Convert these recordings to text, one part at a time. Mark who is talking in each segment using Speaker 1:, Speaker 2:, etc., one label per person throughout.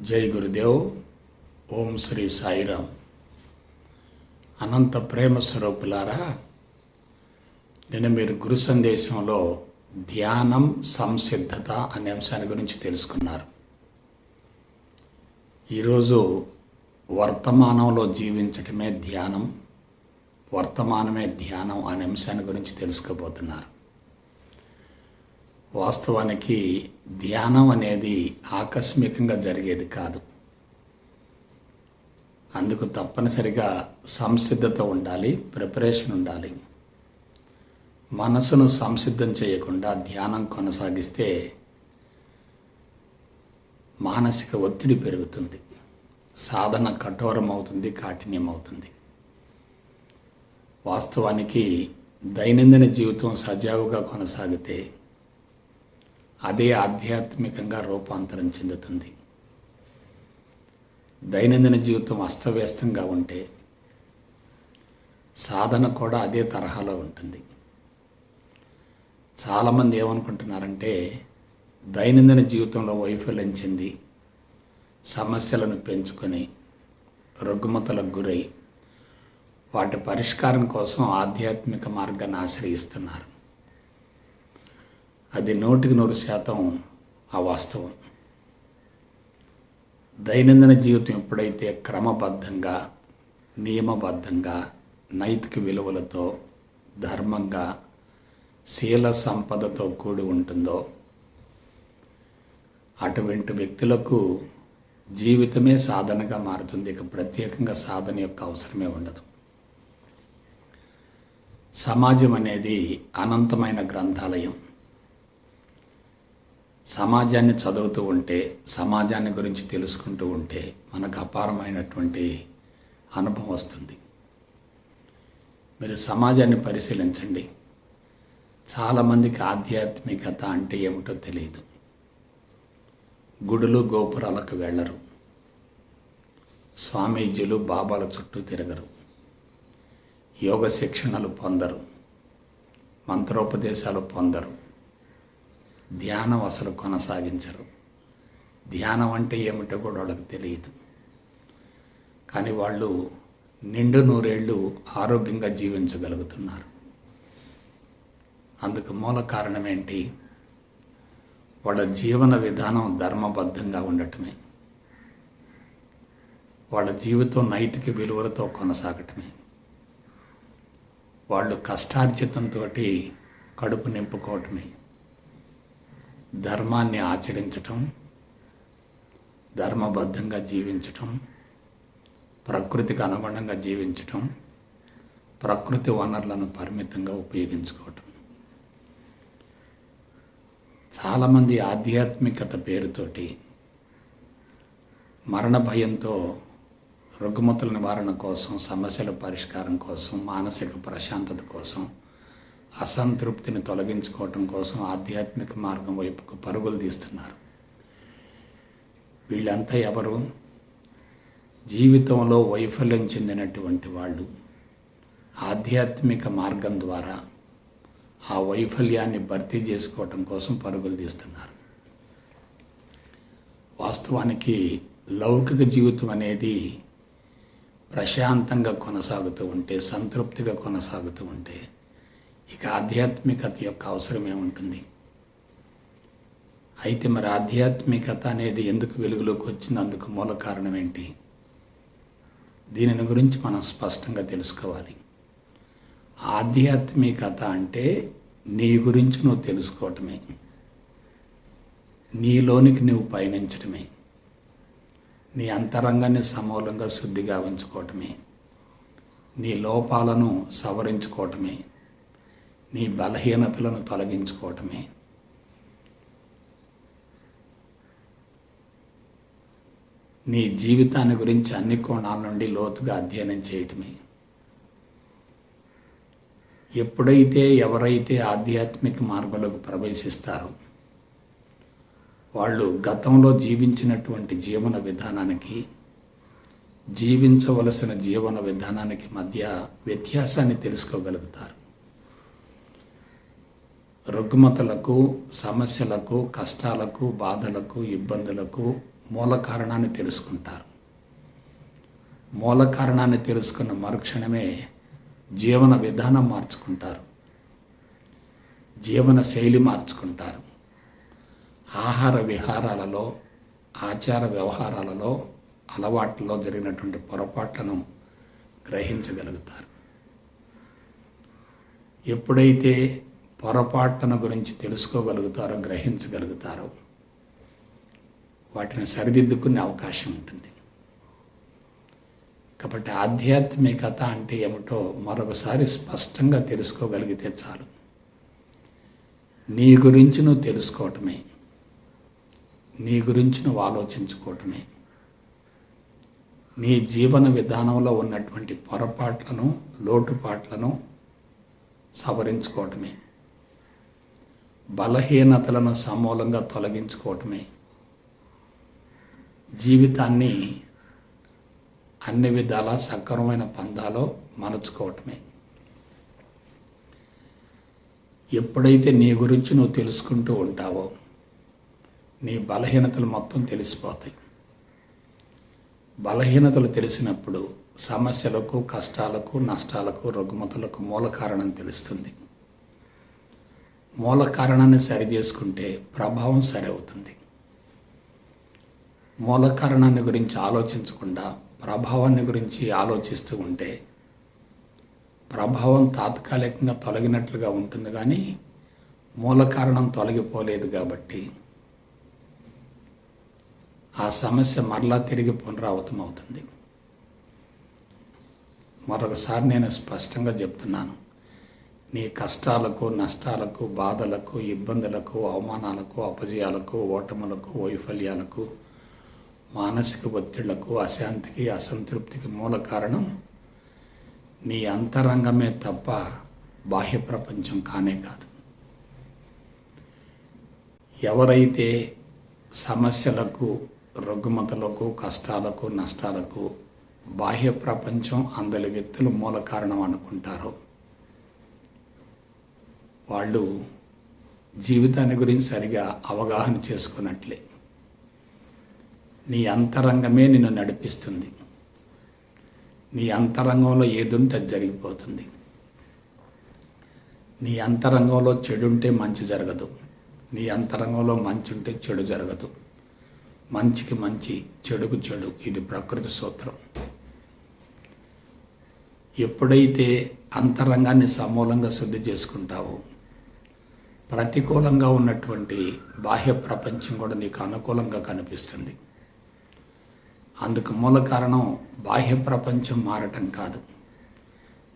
Speaker 1: జై గురుదేవ్. ఓం శ్రీ సాయిరామ్. అనంత ప్రేమ స్వరూపులారా, నేను మీరు గురు సందేశంలో ధ్యానం సంసిద్ధత అనే అంశాన్ని గురించి తెలుసుకున్నారు. ఈరోజు వర్తమానంలో జీవించటమే ధ్యానం, వర్తమానమే ధ్యానం అనే అంశాన్ని గురించి తెలుసుకోబోతున్నారు. వాస్తవానికి ధ్యానం అనేది ఆకస్మికంగా జరిగేది కాదు. అందుకు తప్పనిసరిగా సంసిద్ధత ఉండాలి, ప్రిపరేషన్ ఉండాలి. మనసును సంసిద్ధం చేయకుండా ధ్యానం కొనసాగిస్తే మానసిక ఒత్తిడి పెరుగుతుంది, సాధన కఠోరం అవుతుంది, కాఠిన్యం అవుతుంది. వాస్తవానికి దైనందిన జీవితం సజావుగా కొనసాగితే అదే ఆధ్యాత్మికంగా రూపాంతరం చెందుతుంది. దైనందిన జీవితం అస్తవ్యస్తంగా ఉంటే సాధన కూడా అదే తరహాలో ఉంటుంది. చాలామంది ఏమనుకుంటున్నారంటే దైనందిన జీవితంలో వైఫల్యం చెంది సమస్యలను పెంచుకొని రుగ్మతలకు గురై వాటి పరిష్కారం కోసం ఆధ్యాత్మిక మార్గాన్ని ఆశ్రయిస్తున్నారు. అది 100% అవాస్తవం. దైనందిన జీవితం ఎప్పుడైతే క్రమబద్ధంగా, నియమబద్ధంగా, నైతిక విలువలతో, ధర్మంగా, శీల సంపదతో కూడి ఉంటుందో అటువంటి వ్యక్తులకు జీవితమే సాధనగా మారుతుంది. ఇక ప్రత్యేకంగా సాధన యొక్క అవసరమే ఉండదు. సమాజం అనేది అనంతమైన గ్రంథాలయం. సమాజాన్ని చదువుతూ ఉంటే, సమాజాన్ని గురించి తెలుసుకుంటూ ఉంటే మనకు అపారమైనటువంటి అనుభవం వస్తుంది. మీరు సమాజాన్ని పరిశీలించండి. చాలామందికి ఆధ్యాత్మికత అంటే ఏమిటో తెలియదు. గుడులు గోపురాలకు వెళ్ళరు, స్వామీజీలు బాబాల చుట్టూ తిరగరు, యోగ శిక్షణలు పొందరు, మంత్రోపదేశాలు పొందరు, ధ్యానం అసలు కొనసాగించరు. ధ్యానం అంటే ఏమిటో కూడా వాళ్ళకి తెలియదు. కానీ వాళ్ళు నిండు నూరేళ్ళు ఆరోగ్యంగా జీవించగలుగుతున్నారు. అందుకు మూల కారణం ఏంటి? వాళ్ళ జీవన విధానం ధర్మబద్ధంగా ఉండటమే, వాళ్ళ జీవితం నైతిక విలువలతో కొనసాగటమే, వాళ్ళు కష్టార్జితంతో కడుపు నింపుకోవటమే, ధర్మాన్ని ఆచరించటం, ధర్మబద్ధంగా జీవించటం, ప్రకృతికి అనుగుణంగా జీవించటం, ప్రకృతి వనరులను పరిమితంగా ఉపయోగించుకోవటం. చాలామంది ఆధ్యాత్మికత పేరుతోటి మరణ భయంతో రుగ్మతుల నివారణ కోసం, సమస్యల పరిష్కారం కోసం, మానసిక ప్రశాంతత కోసం, అసంతృప్తిని తొలగించుకోవటం కోసం ఆధ్యాత్మిక మార్గం వైపుకు పరుగులు తీస్తున్నారు. వీళ్ళంతా ఎవరు? జీవితంలో వైఫల్యం చెందినటువంటి వాళ్ళు ఆధ్యాత్మిక మార్గం ద్వారా ఆ వైఫల్యాన్ని భర్తీ చేసుకోవటం కోసం పరుగులు తీస్తున్నారు. వాస్తవానికి లౌకిక జీవితం అనేది ప్రశాంతంగా కొనసాగుతూ ఉంటే, సంతృప్తిగా కొనసాగుతూ ఉంటే ఇక ఆధ్యాత్మికత యొక్క అవసరం ఏముంటుంది? అయితే మరి ఆధ్యాత్మికత అనేది ఎందుకు వెలుగులోకి వచ్చింది? అందుకు మూల కారణం ఏంటి? దీనిని గురించి మనం స్పష్టంగా తెలుసుకోవాలి. ఆధ్యాత్మికత అంటే నీ గురించి నువ్వు తెలుసుకోవటమే, నీలోనికి నువ్వు పయనించటమే, నీ అంతరంగాన్ని సమూలంగా శుద్ధిగా ఉంచుకోవటమే, నీ లోపాలను సవరించుకోవటమే, నీ బలహీనతలను తొలగించుకోవటమే. నీ జీవితాన్ని గురించి అన్ని కోణాల నుండి లోతుగా అధ్యయనం చేయటమే. ఎప్పుడైతే ఎవరైతే ఆధ్యాత్మిక మార్గంలోకి ప్రవేశిస్తారో వాళ్ళు గతంలో జీవించినటువంటి జీవన విధానానికి, జీవించవలసిన జీవన విధానానికి మధ్య వ్యత్యాసాన్ని తెలుసుకోగలుగుతారు. రుగ్మతలకు, సమస్యలకు, కష్టాలకు, బాధలకు, ఇబ్బందులకు మూల కారణాన్ని తెలుసుకుంటారు. మూల కారణాన్ని తెలుసుకున్న మరుక్షణమే జీవన విధానం మార్చుకుంటారు, జీవన శైలి మార్చుకుంటారు. ఆహార విహారాలలో, ఆచార వ్యవహారాలలో, అలవాట్లలో జరిగినటువంటి పొరపాట్లను గ్రహించగలుగుతారు. ఎప్పుడైతే పొరపాట్లను గురించి తెలుసుకోగలుగుతారో, గ్రహించగలుగుతారో, వాటిని సరిదిద్దుకునే అవకాశం ఉంటుంది. కాబట్టి ఆధ్యాత్మికత అంటే ఏమిటో మరొకసారి స్పష్టంగా తెలుసుకోగలిగితే చాలు. నీ గురించి నువ్వు తెలుసుకోవటమే, నీ గురించి నువ్వు ఆలోచించుకోవటమే, నీ జీవన విధానంలో ఉన్నటువంటి పొరపాట్లను, లోటుపాట్లను సవరించుకోవటమే, బలహీనతలను సమూలంగా తొలగించుకోవటమే, జీవితాన్ని అన్ని విధాల సక్రమమైన పందాలో మలుచుకోవటమే. ఎప్పుడైతే నీ గురించి నువ్వు తెలుసుకుంటూ ఉంటావో నీ బలహీనతలు మొత్తం తెలిసిపోతాయి. బలహీనతలు తెలిసినప్పుడు సమస్యలకు, కష్టాలకు, నష్టాలకు, రుగ్మతలకు మూల కారణం తెలుస్తుంది. మూల కారణాన్ని సరి చేసుకుంటే ప్రభావం సరి అవుతుంది. మూల కారణాన్ని గురించి ఆలోచించకుండా ప్రభావాన్ని గురించి ఆలోచిస్తూ ఉంటే ప్రభావం తాత్కాలికంగా తొలగినట్లుగా ఉంటుంది, కానీ మూల కారణం తొలగిపోలేదు. కాబట్టి ఆ సమస్య మరలా తిరిగి పునరావృతం అవుతుంది. మరొకసారి నేను స్పష్టంగా చెప్తున్నాను, నీ కష్టాలకు, నష్టాలకు, బాధలకు, ఇబ్బందులకు, అవమానాలకు, అపజయాలకు, ఓటములకు, వైఫల్యాలకు, మానసిక ఒత్తిళ్లకు, అశాంతికి, అసంతృప్తికి మూల కారణం నీ అంతరంగమే తప్ప బాహ్య ప్రపంచం కానే కాదు. ఎవరైతే సమస్యలకు, రుగ్మతలకు, కష్టాలకు, నష్టాలకు బాహ్య ప్రపంచం, అందరి వ్యక్తులు మూల కారణం అనుకుంటారో వాళ్ళు జీవితాన్ని గురించి సరిగా అవగాహన చేసుకున్నట్లే. నీ అంతరంగమే నిన్ను నడిపిస్తుంది. నీ అంతరంగంలో ఏదుంటే అది జరిగిపోతుంది. నీ అంతరంగంలో చెడు ఉంటే మంచి జరగదు, నీ అంతరంగంలో మంచి ఉంటే చెడు జరగదు. మంచికి మంచి, చెడుకు చెడు, ఇది ప్రకృతి సూత్రం. ఎప్పుడైతే అంతరంగాన్ని సమూలంగా శుద్ధి చేసుకుంటావో ప్రతికూలంగా ఉన్నటువంటి బాహ్య ప్రపంచం కూడా నీకు అనుకూలంగా కనిపిస్తుంది. అందుకు మూల కారణం బాహ్య ప్రపంచం మారటం కాదు,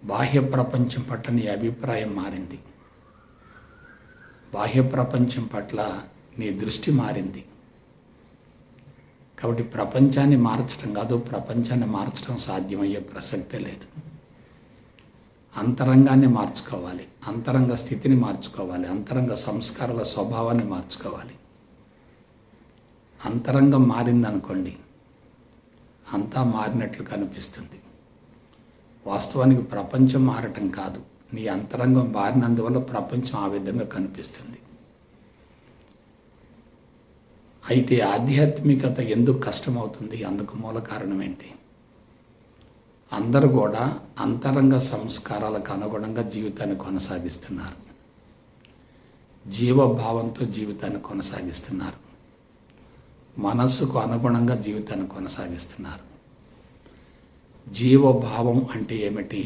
Speaker 1: బాహ్య ప్రపంచం పట్ల నీ అభిప్రాయం మారింది. బాహ్య ప్రపంచం పట్ల నీ దృష్టి మారింది. కాబట్టి ప్రపంచాన్ని మార్చడం కాదు, ప్రపంచాన్ని మార్చడం సాధ్యమయ్యే ప్రసక్తే లేదు. అంతరంగాన్ని మార్చుకోవాలి, అంతరంగ స్థితిని మార్చుకోవాలి, అంతరంగ సంస్కారాల స్వభావాన్ని మార్చుకోవాలి. అంతరంగం మారిందనుకోండి, అంతా మారినట్లు కనిపిస్తుంది. వాస్తవానికి ప్రపంచం మారటం కాదు, నీ అంతరంగం మారినందువల్ల ప్రపంచం ఆ విధంగా కనిపిస్తుంది. అయితే ఆధ్యాత్మికత ఎందుకు కష్టమవుతుంది? అందుకు మూల కారణం ఏంటి? అందరూ కూడా అంతరంగ సంస్కారాలకు అనుగుణంగా జీవితాన్ని కొనసాగిస్తున్నారు, జీవభావంతో జీవితాన్ని కొనసాగిస్తున్నారు, మనస్సుకు అనుగుణంగా జీవితాన్ని కొనసాగిస్తున్నారు. జీవభావం అంటే ఏమిటి?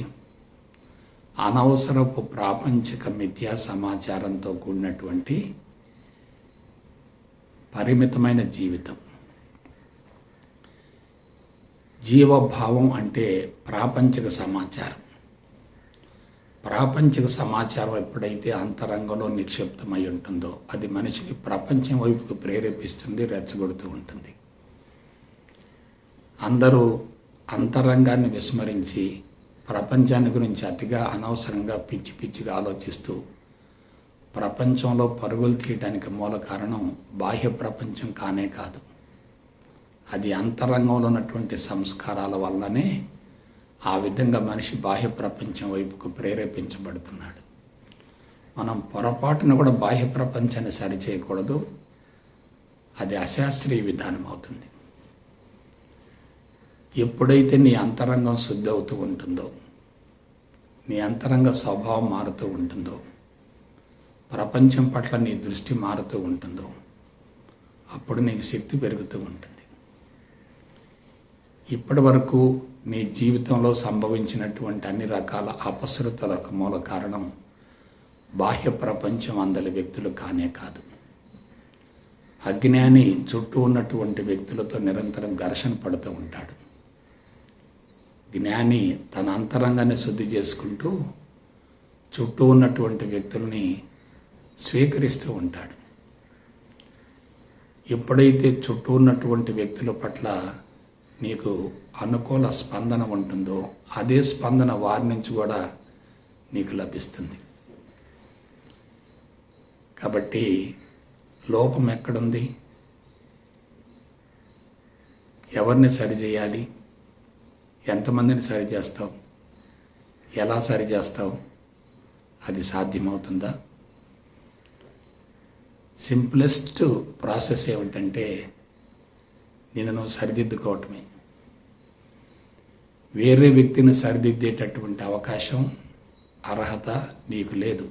Speaker 1: అనవసరపు ప్రాపంచిక మిథ్యా సమాచారంతో కూడినటువంటి పరిమితమైన జీవితం. జీవభావం అంటే ప్రాపంచిక సమాచారం. ప్రాపంచిక సమాచారం ఎప్పుడైతే అంతరంగంలో నిక్షిప్తమై ఉంటుందో అది మనిషికి ప్రపంచం వైపుకు ప్రేరేపిస్తుంది, రెచ్చగొడుతూ ఉంటుంది. అందరూ అంతరంగాన్ని విస్మరించి ప్రపంచాన్ని గురించి అతిగా, అనవసరంగా, పిచ్చి పిచ్చిగా ఆలోచిస్తూ ప్రపంచంలో పరుగులు తీయడానికి మూల కారణం బాహ్య ప్రపంచం కానే కాదు, అది అంతరంగంలో ఉన్నటువంటి సంస్కారాల వల్లనే ఆ విధంగా మనిషి బాహ్య ప్రపంచం వైపుకు ప్రేరేపించబడుతున్నాడు. మనం పొరపాటును కూడా బాహ్య ప్రపంచాన్ని సరిచేయకూడదు, అది అశాస్త్రీయ విధానం అవుతుంది. ఎప్పుడైతే నీ అంతరంగం శుద్ధి అవుతూ ఉంటుందో, నీ అంతరంగ స్వభావం మారుతూ ఉంటుందో, ప్రపంచం పట్ల నీ దృష్టి మారుతూ ఉంటుందో, అప్పుడు నీకు శక్తి పెరుగుతూ ఉంటుంది. ఇప్పటి వరకు నీ జీవితంలో సంభవించినటువంటి అన్ని రకాల అపశృతులకు మూల కారణం బాహ్య ప్రపంచం అందరి వ్యక్తులు కానే కాదు. అజ్ఞాని చుట్టూ ఉన్నటువంటి వ్యక్తులతో నిరంతరం ఘర్షణ పడుతూ ఉంటాడు. జ్ఞాని తన అంతరంగాన్ని శుద్ధి చేసుకుంటూ చుట్టూ ఉన్నటువంటి వ్యక్తుల్ని స్వీకరిస్తూ ఉంటాడు. ఎప్పుడైతే చుట్టూ ఉన్నటువంటి వ్యక్తుల పట్ల నీకు అనుకూల స్పందన ఉంటుందో, అదే స్పందన వారి నుంచి కూడా నీకు లభిస్తుంది. కాబట్టి లోపం ఎక్కడుంది? ఎవరిని సరిచేయాలి? ఎంతమందిని సరిచేస్తావు? ఎలా సరిచేస్తావు? అది సాధ్యమవుతుందా? సింప్లెస్ట్ ప్రాసెస్ ఏమిటంటే నిన్ను నువ్వు సరిదిద్దుకోవటమే. వేరే వ్యక్తిని సరిదిద్దేటటువంటి అవకాశం, అర్హత నీకు లేదు.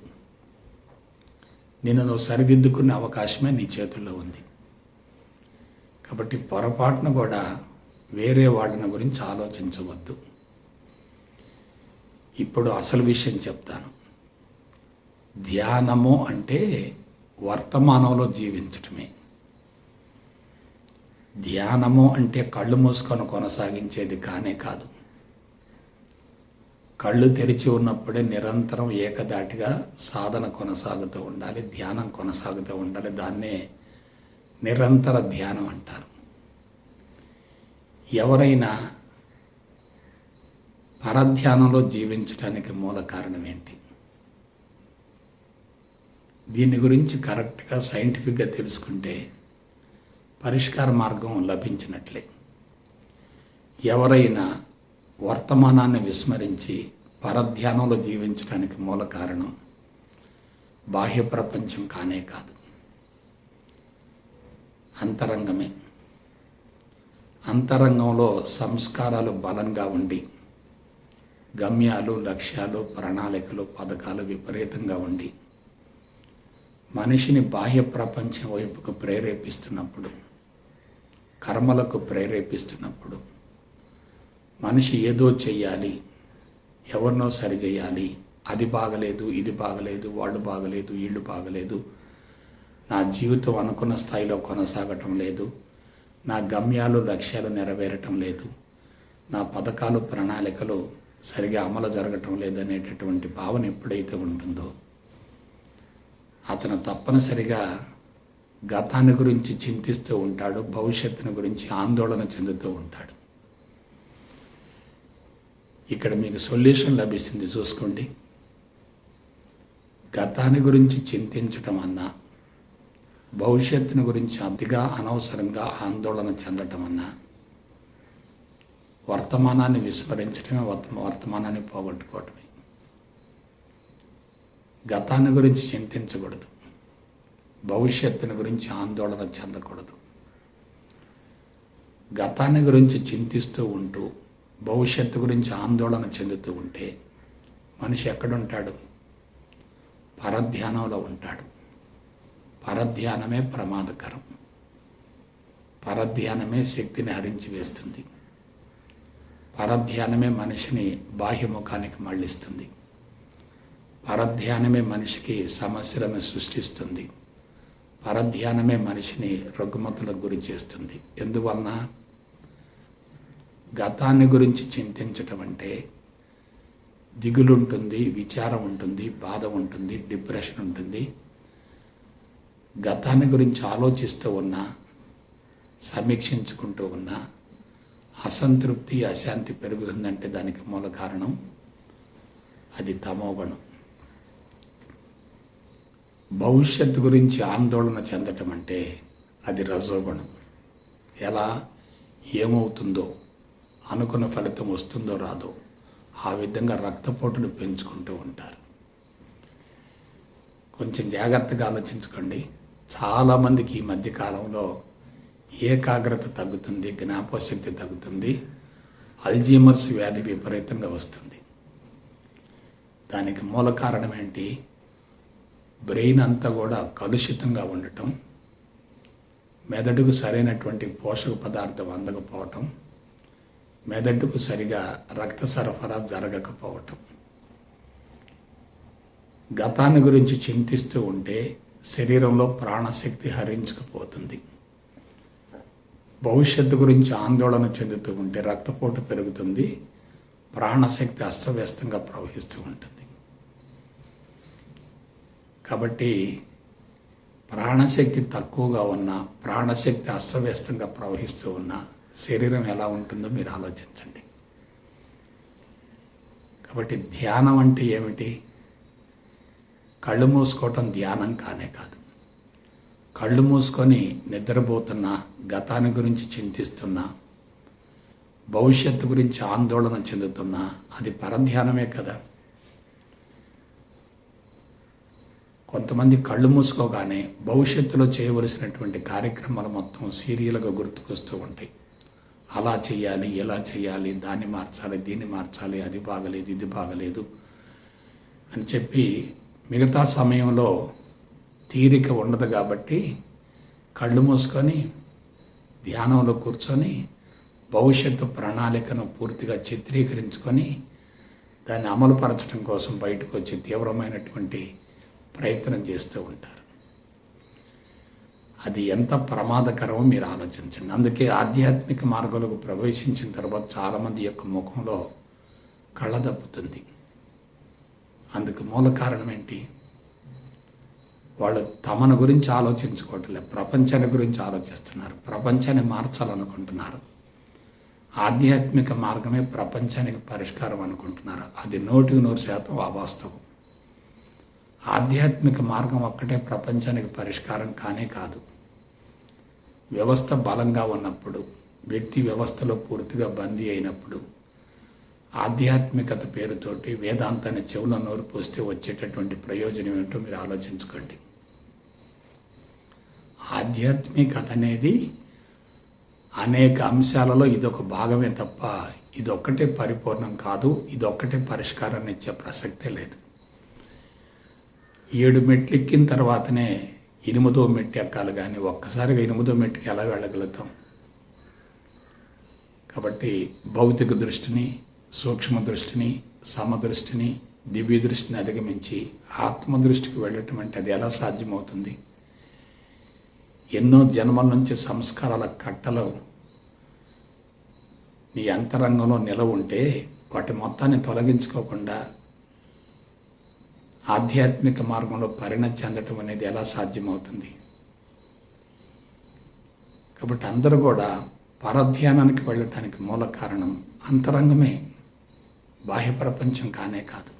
Speaker 1: నిన్ను నువ్వు సరిదిద్దుకునే అవకాశమే నీ చేతుల్లో ఉంది. కాబట్టి పొరపాటును కూడా వేరే వాళ్ళని గురించి ఆలోచించవద్దు. ఇప్పుడు అసలు విషయం చెప్తాను. ధ్యానము అంటే వర్తమానంలో జీవించటమే. ధ్యానము అంటే కళ్ళు మూసుకొని కొనసాగించేది కానే కాదు. కళ్ళు తెరిచి ఉన్నప్పుడే నిరంతరం ఏకదాటిగా సాధన కొనసాగుతూ ఉండాలి, ధ్యానం కొనసాగుతూ ఉండాలి. దాన్నే నిరంతర ధ్యానం అంటారు. ఎవరైనా పరధ్యానంలో జీవించడానికి మూల కారణం ఏంటి? దీని గురించి కరెక్ట్గా సైంటిఫిక్గా తెలుసుకుంటే పరిష్కార మార్గం లభించినట్లే. ఎవరైనా వర్తమానాన్ని విస్మరించి పరధ్యానంలో జీవించడానికి మూల కారణం బాహ్య ప్రపంచం కానే కాదు, అంతరంగమే. అంతరంగంలో సంస్కారాలు బలంగా ఉండి, గమ్యాలు, లక్ష్యాలు, ప్రణాళికలు, పథకాలు విపరీతంగా ఉండి మనిషిని బాహ్య ప్రపంచం వైపుకు ప్రేరేపిస్తున్నప్పుడు, కర్మలకు ప్రేరేపిస్తున్నప్పుడు, మనిషి ఏదో చెయ్యాలి, ఎవరినో సరిచేయాలి, అది బాగలేదు, ఇది బాగలేదు, వాళ్ళు బాగలేదు, వీళ్ళు బాగలేదు, నా జీవితం అనుకున్న స్థాయిలో కొనసాగటం లేదు, నా గమ్యాలు, లక్ష్యాలు నెరవేరటం లేదు, నా పథకాలు, ప్రణాళికలు సరిగా అమలు జరగటం లేదనేటటువంటి భావన ఎప్పుడైతే ఉంటుందో అతను తప్పనిసరిగా గతాన్ని గురించి చింతిస్తూ ఉంటాడు, భవిష్యత్తుని గురించి ఆందోళన చెందుతూ ఉంటాడు. ఇక్కడ మీకు సొల్యూషన్ లభిస్తుంది, చూసుకోండి. గతాన్ని గురించి చింతించటం అన్నా, భవిష్యత్తుని గురించి అతిగా అనవసరంగా ఆందోళన చెందటం అన్నా వర్తమానాన్ని విస్మరించడమే, వర్తమానాన్ని పోగొట్టుకోవటమే. గతాన్ని గురించి చింతించకూడదు, భవిష్యత్తుని గురించి ఆందోళన చెందకూడదు. గతాన్ని గురించి చింతిస్తూ ఉంటూ భవిష్యత్తు గురించి ఆందోళన చెందుతూ ఉంటే మనిషి ఎక్కడుంటాడు? పరధ్యానంలో ఉంటాడు. పరధ్యానమే ప్రమాదకరం. పరధ్యానమే శక్తిని హరించి వేస్తుంది. పరధ్యానమే మనిషిని బాహ్యముఖానికి మళ్ళిస్తుంది. పరధ్యానమే మనిషికి సమస్యలను సృష్టిస్తుంది. పరధ్యానమే మనిషిని రుగ్మతలకు గురి చేస్తుంది. ఎందువలన? గతాన్ని గురించి చింతించటం అంటే దిగులు ఉంటుంది, విచారం ఉంటుంది, బాధ ఉంటుంది, డిప్రెషన్ ఉంటుంది. గతాన్ని గురించి ఆలోచిస్తూ ఉన్నా, సమీక్షించుకుంటూ ఉన్నా అసంతృప్తి, అశాంతి పెరుగుతుందంటే దానికి మూల కారణం అది తమోగుణం. భవిష్యత్తు గురించి ఆందోళన చెందటం అంటే అది రజోగుణం. ఎలా? ఏమవుతుందో, అనుకున్న ఫలితం వస్తుందో రాదో ఆ విధంగా రక్తపోటును పెంచుకుంటూ ఉంటారు. కొంచెం జాగ్రత్తగా ఆలోచించుకోండి. చాలామందికి ఈ మధ్యకాలంలో ఏకాగ్రత తగ్గుతుంది, జ్ఞాపకశక్తి తగ్గుతుంది, అల్జీమర్స్ వ్యాధి విపరీతంగా వస్తుంది. దానికి మూల కారణం ఏంటి? బ్రెయిన్ అంతా కూడా కలుషితంగా ఉండటం, మెదడుకు సరైనటువంటి పోషక పదార్థం అందకపోవటం, మెదడుకు సరిగా రక్త సరఫరా జరగకపోవటం. గతాన్ని గురించి చింతిస్తూ ఉంటే శరీరంలో ప్రాణశక్తి హరించుకుపోతుంది. భవిష్యత్తు గురించి ఆందోళన చెందుతూ ఉంటే రక్తపోటు పెరుగుతుంది, ప్రాణశక్తి అస్తవ్యస్తంగా ప్రవహిస్తూ ఉంటుంది. కాబట్టి ప్రాణశక్తి తక్కువగా ఉన్నా, ప్రాణశక్తి అస్తవ్యస్తంగా ప్రవహిస్తూ ఉన్నా శరీరం ఎలా ఉంటుందో మీరు ఆలోచించండి. కాబట్టి ధ్యానం అంటే ఏమిటి? కళ్ళు మూసుకోవటం ధ్యానం కానే కాదు. కళ్ళు మూసుకొని నిద్రపోతున్నా, గతాన్ని గురించి చింతిస్తున్నా, భవిష్యత్తు గురించి ఆందోళన చెందుతున్నా అది పరధ్యానమే కదా. కొంతమంది కళ్ళు మూసుకోగానే భవిష్యత్తులో చేయవలసినటువంటి కార్యక్రమాలు మొత్తం సీరియల్గా గుర్తుకొస్తూ ఉంటాయి. అలా చేయాలి, ఇలా చేయాలి, దాన్ని మార్చాలి, దీన్ని మార్చాలి, అది బాగలేదు, ఇది బాగలేదు అని చెప్పి మిగతా సమయంలో తీరిక ఉండదు కాబట్టి కళ్ళు మూసుకొని ధ్యానంలో కూర్చొని భవిష్యత్తు ప్రణాళికను పూర్తిగా చిత్రీకరించుకొని దాన్ని అమలుపరచడం కోసం బయటకు వచ్చి తీవ్రమైనటువంటి ప్రయత్నం చేస్తూ ఉంటారు. అది ఎంత ప్రమాదకరమో మీరు ఆలోచించండి. అందుకే ఆధ్యాత్మిక మార్గంలోకి ప్రవేశించిన తర్వాత చాలామంది యొక్క ముఖంలో కళ్ళ దప్పుతుంది. అందుకు మూల కారణం ఏంటి? వాళ్ళు తమను గురించి ఆలోచించుకోవట్లేదు, ప్రపంచాన్ని గురించి ఆలోచిస్తున్నారు, ప్రపంచాన్ని మార్చాలనుకుంటున్నారు. ఆధ్యాత్మిక మార్గమే ప్రపంచానికి పరిష్కారం అనుకుంటున్నారు. అది 100% అవాస్తవం. ఆధ్యాత్మిక మార్గం ఒక్కటే ప్రపంచానికి పరిష్కారం కానే కాదు. వ్యవస్థ బలంగా ఉన్నప్పుడు, వ్యక్తి వ్యవస్థలో పూర్తిగా బందీ అయినప్పుడు ఆధ్యాత్మికత పేరుతోటి వేదాంతాన్ని చెవుల నోరు పోస్తే వచ్చేటటువంటి ప్రయోజనం ఏంటో మీరు ఆలోచించుకోండి. ఆధ్యాత్మికత అనేది అనేక అంశాలలో ఇదొక భాగమే తప్ప ఇదొక్కటే పరిపూర్ణం కాదు, ఇదొక్కటే పరిష్కారాన్ని ఇచ్చే ప్రసక్తే లేదు. 7 మెట్లు ఎక్కిన తర్వాతనే 8వ మెట్టు ఎక్కాలి, కానీ ఒక్కసారిగా 8వ మెట్టుకి ఎలా వెళ్ళగలుగుతాం? కాబట్టి భౌతిక దృష్టిని, సూక్ష్మ దృష్టిని, సమదృష్టిని, దివ్య దృష్టిని అధిగమించి ఆత్మదృష్టికి వెళ్ళటం అంటే అది ఎలా సాధ్యమవుతుంది? ఎన్నో జన్మల నుంచి సంస్కారాల కట్టలు నీ అంతరంగంలో నిలవ ఉంటే వాటి మొత్తాన్ని తొలగించుకోకుండా ఆధ్యాత్మిక మార్గంలో పరిణతి చెందటం అనేది ఎలా సాధ్యమవుతుంది? కాబట్టి అందరూ కూడా పరధ్యానానికి వెళ్ళటానికి మూల కారణం అంతరంగమే, బాహ్య ప్రపంచం కానే కాదు.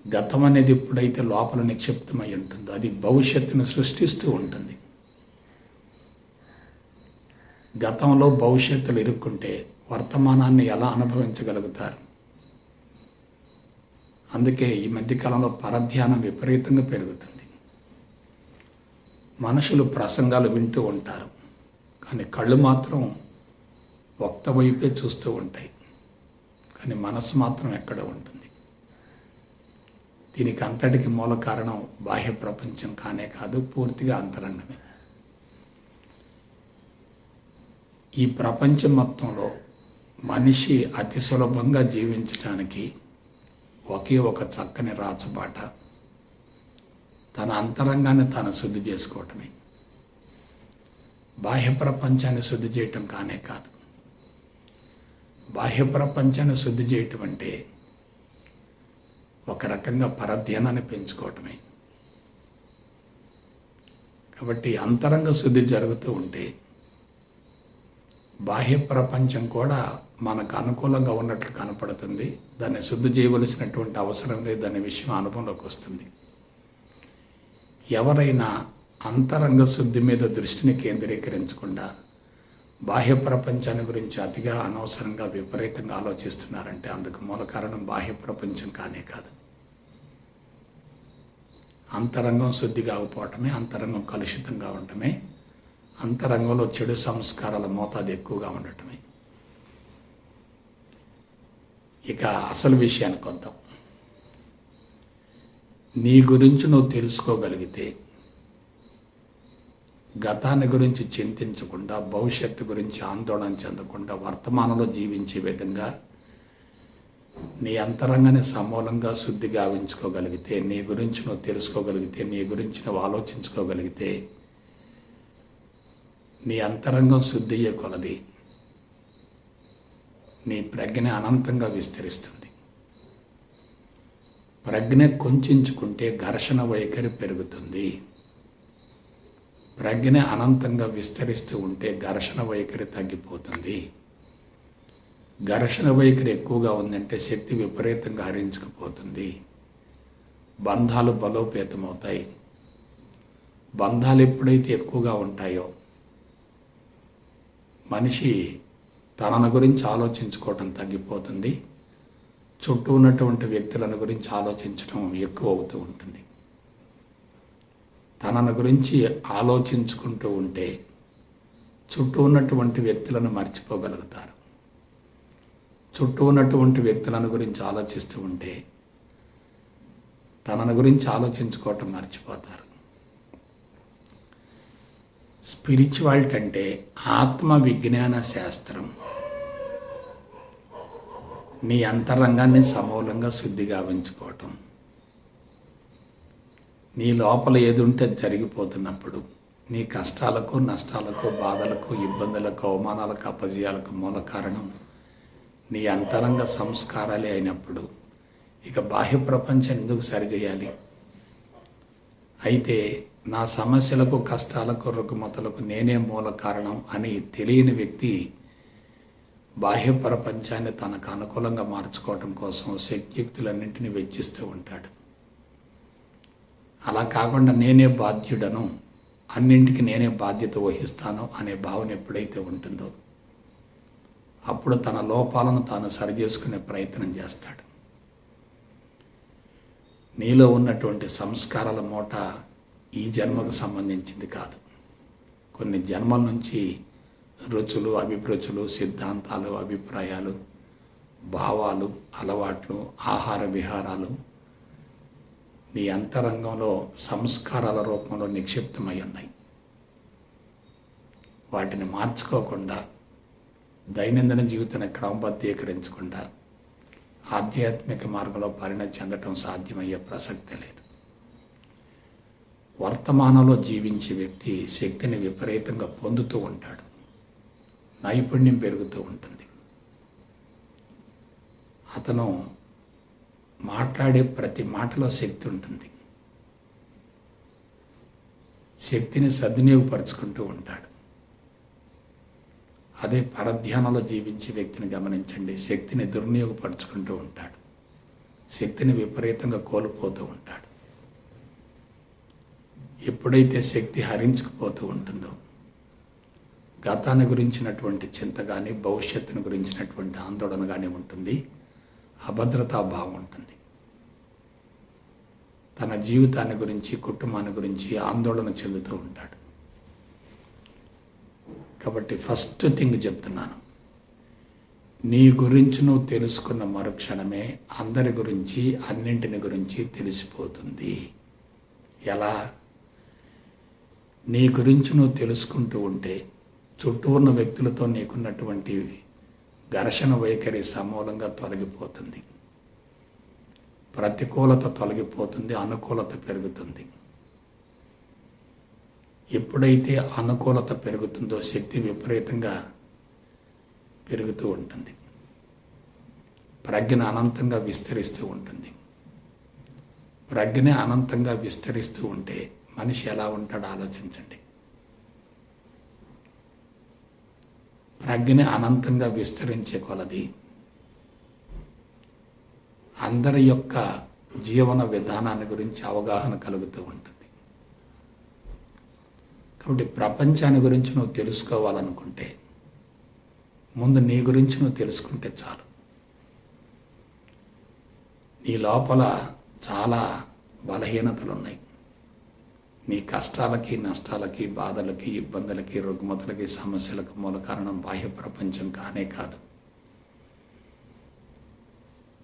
Speaker 1: గతం అనేది ఎప్పుడైతే లోపల నిక్షిప్తమై ఉంటుందో అది భవిష్యత్తును సృష్టిస్తూ ఉంటుంది. గతంలో భవిష్యత్తులు ఇరుక్కుంటే వర్తమానాన్ని ఎలా అనుభవించగలుగుతారు? అందుకే ఈ మధ్యకాలంలో పరధ్యానం విపరీతంగా పెరుగుతుంది. మనుషులు ప్రసంగాలు వింటూ ఉంటారు, కానీ కళ్ళు మాత్రం వక్త వైపే చూస్తూ ఉంటాయి, కానీ మనసు మాత్రం ఎక్కడ ఉంటుంది. దీనికి అంతటికి మూల కారణం బాహ్య ప్రపంచం కానే కాదు, పూర్తిగా అంతరంగమే. ఈ ప్రపంచం మొత్తంలో మనిషి అతి సులభంగా జీవించడానికి ఒకే ఒక చక్కని రాచబాట తన అంతరంగాన్ని తాను శుద్ధి చేసుకోవటమే. బాహ్య ప్రపంచాన్ని శుద్ధి చేయటం కానే కాదు. బాహ్య ప్రపంచాన్ని శుద్ధి చేయటం అంటే ఒక రకంగా పరధ్యానాన్ని పెంచుకోవటమే. కాబట్టి అంతరంగ శుద్ధి జరుగుతూ ఉంటే బాహ్య ప్రపంచం కూడా మనకు అనుకూలంగా ఉన్నట్లు కనపడుతుంది. దాన్ని శుద్ధి చేయవలసినటువంటి అవసరం లేదు అనే విషయం అనుభవంలోకి వస్తుంది. ఎవరైనా అంతరంగ శుద్ధి మీద దృష్టిని కేంద్రీకరించకుండా బాహ్య ప్రపంచాన్ని గురించి అతిగా అనవసరంగా విపరీతంగా ఆలోచిస్తున్నారంటే అందుకు మూల కారణం బాహ్య ప్రపంచం కానే కాదు. అంతరంగం శుద్ధి కాకపోవటమే, అంతరంగం కలుషితంగా ఉండటమే, అంతరంగంలో చెడు సంస్కారాల మోతాదు ఎక్కువగా ఉండటమే. ఇక అసలు విషయానికి వద్దాం. నీ గురించి నువ్వు తెలుసుకోగలిగితే గతాన్ని గురించి చింతించకుండా, భవిష్యత్తు గురించి ఆందోళన చెందకుండా వర్తమానంలో జీవించే విధంగా నీ అంతరంగాన్ని సమూలంగా శుద్ధి గావించుకోగలిగితే, నీ గురించి నువ్వు తెలుసుకోగలిగితే, నీ గురించి నువ్వు ఆలోచించుకోగలిగితే, నీ అంతరంగం శుద్ధి అయ్యే కొలది నీ ప్రజ్ఞ అనంతంగా విస్తరిస్తుంది. ప్రజ్ఞ కొంచెంచుకుంటే ఘర్షణ వైఖరి పెరుగుతుంది. ప్రజ్ఞ అనంతంగా విస్తరిస్తూ ఉంటే ఘర్షణ వైఖరి తగ్గిపోతుంది. ఘర్షణ వైఖరి ఎక్కువగా ఉందంటే శక్తి విపరీతంగా హరించుకుపోతుంది. బంధాలు బలోపేతమవుతాయి. బంధాలు ఎప్పుడైతే ఎక్కువగా ఉంటాయో మనిషి తనను గురించి ఆలోచించుకోవటం తగ్గిపోతుంది. చుట్టూ ఉన్నటువంటి వ్యక్తులను గురించి ఆలోచించడం ఎక్కువ అవుతూ ఉంటుంది. తనను గురించి ఆలోచించుకుంటూ ఉంటే చుట్టూ ఉన్నటువంటి వ్యక్తులను మర్చిపోగలుగుతారు. చుట్టూ ఉన్నటువంటి వ్యక్తులను గురించి ఆలోచిస్తూ ఉంటే తనను గురించి ఆలోచించుకోవటం మర్చిపోతారు. స్పిరిచువాలిటీ అంటే ఆత్మ విజ్ఞాన శాస్త్రం. నీ అంతరంగాన్ని సమూలంగా శుద్ధి గావించుకోవటం. నీ లోపల ఏది ఉంటే జరిగిపోతున్నప్పుడు నీ కష్టాలకు, నష్టాలకు, బాధలకు, ఇబ్బందులకు, అవమానాలకు, అపజయాలకు మూల కారణం నీ అంతరంగ సంస్కారాలే అయినప్పుడు ఇక బాహ్య ప్రపంచం ఎందుకు సరిచేయాలి? అయితే నా సమస్యలకు, కష్టాలకు, రుగ్మతలకు నేనే మూల కారణం అని తెలియని వ్యక్తి బాహ్య ప్రపంచాన్ని తనకు అనుకూలంగా మార్చుకోవటం కోసం శక్తియుక్తులన్నింటినీ వెచ్చిస్తూ ఉంటాడు. అలా కాకుండా నేనే బాధ్యుడను, అన్నింటికి నేనే బాధ్యత వహిస్తాను అనే భావన ఎప్పుడైతే ఉంటుందో అప్పుడు తన లోపాలను తాను సరిచేసుకునే ప్రయత్నం చేస్తాడు. నీలో ఉన్నటువంటి సంస్కారాల మూట ఈ జన్మకు సంబంధించింది కాదు. కొన్ని జన్మల నుంచి రుచులు, అభిరుచులు, సిద్ధాంతాలు, అభిప్రాయాలు, భావాలు, అలవాట్లు, ఆహార విహారాలు నీ అంతరంగంలో సంస్కారాల రూపంలో నిక్షిప్తమై ఉన్నాయి. వాటిని మార్చుకోకుండా, దైనందిన జీవితాన్ని క్రమబద్ధీకరించకుండా ఆధ్యాత్మిక మార్గంలో పరిణతి చెందటం సాధ్యమయ్యే ప్రసక్తే లేదు. వర్తమానంలో జీవించే వ్యక్తి శక్తిని విపరీతంగా పొందుతూ ఉంటాడు. నైపుణ్యం పెరుగుతూ ఉంటుంది. అతను మాట్లాడే ప్రతి మాటలో శక్తి ఉంటుంది. శక్తిని సద్వినియోగపరుచుకుంటూ ఉంటాడు. అదే పరధ్యానంలో జీవించే వ్యక్తిని గమనించండి, శక్తిని దుర్వినియోగపరుచుకుంటూ ఉంటాడు. శక్తిని విపరీతంగా కోల్పోతూ ఉంటాడు. ఎప్పుడైతే శక్తి హరించుకుపోతూ ఉంటుందో గతాన్ని గురించినటువంటి చింత కానీ, భవిష్యత్తును గురించినటువంటి ఆందోళన కానీ ఉంటుంది. అభద్రతా భావం ఉంటుంది. తన జీవితాన్ని గురించి, కుటుంబాన్ని గురించి ఆందోళన చెందుతూ ఉంటాడు. కాబట్టి ఫస్ట్ థింగ్ చెప్తున్నాను, నీ గురించి నువ్వు తెలుసుకున్న మరుక్షణమే అందరి గురించి, అన్నింటిని గురించి తెలిసిపోతుంది. ఎలా? నీ గురించి నువ్వు తెలుసుకుంటూ ఉంటే చుట్టూ ఉన్న వ్యక్తులతో నీకున్నటువంటి ఘర్షణ వైఖరి సమూలంగా తొలగిపోతుంది. ప్రతికూలత తొలగిపోతుంది, అనుకూలత పెరుగుతుంది. ఎప్పుడైతే అనుకూలత పెరుగుతుందో శక్తి విపరీతంగా పెరుగుతూ ఉంటుంది. ప్రజ్ఞ అనంతంగా విస్తరిస్తూ ఉంటుంది. ప్రజ్ఞ అనంతంగా విస్తరిస్తూ ఉంటే మనిషి ఎలా ఉంటాడో ఆలోచించండి. ప్రజ్ఞ అనంతంగా విస్తరించే కొలది అందరి యొక్క జీవన విధానాన్ని గురించి అవగాహన కలుగుతూ ఉంటుంది. కాబట్టి ప్రపంచాన్ని గురించి నువ్వు తెలుసుకోవాలనుకుంటే ముందు నీ గురించి నువ్వు తెలుసుకుంటే చాలు. నీ లోపల చాలా బలహీనతలు ఉన్నాయి. నీ కష్టాలకి, నష్టాలకి, బాధలకి, ఇబ్బందులకి, రుగ్మతలకి, సమస్యలకు మూల కారణం బాహ్య ప్రపంచం కానే కాదు.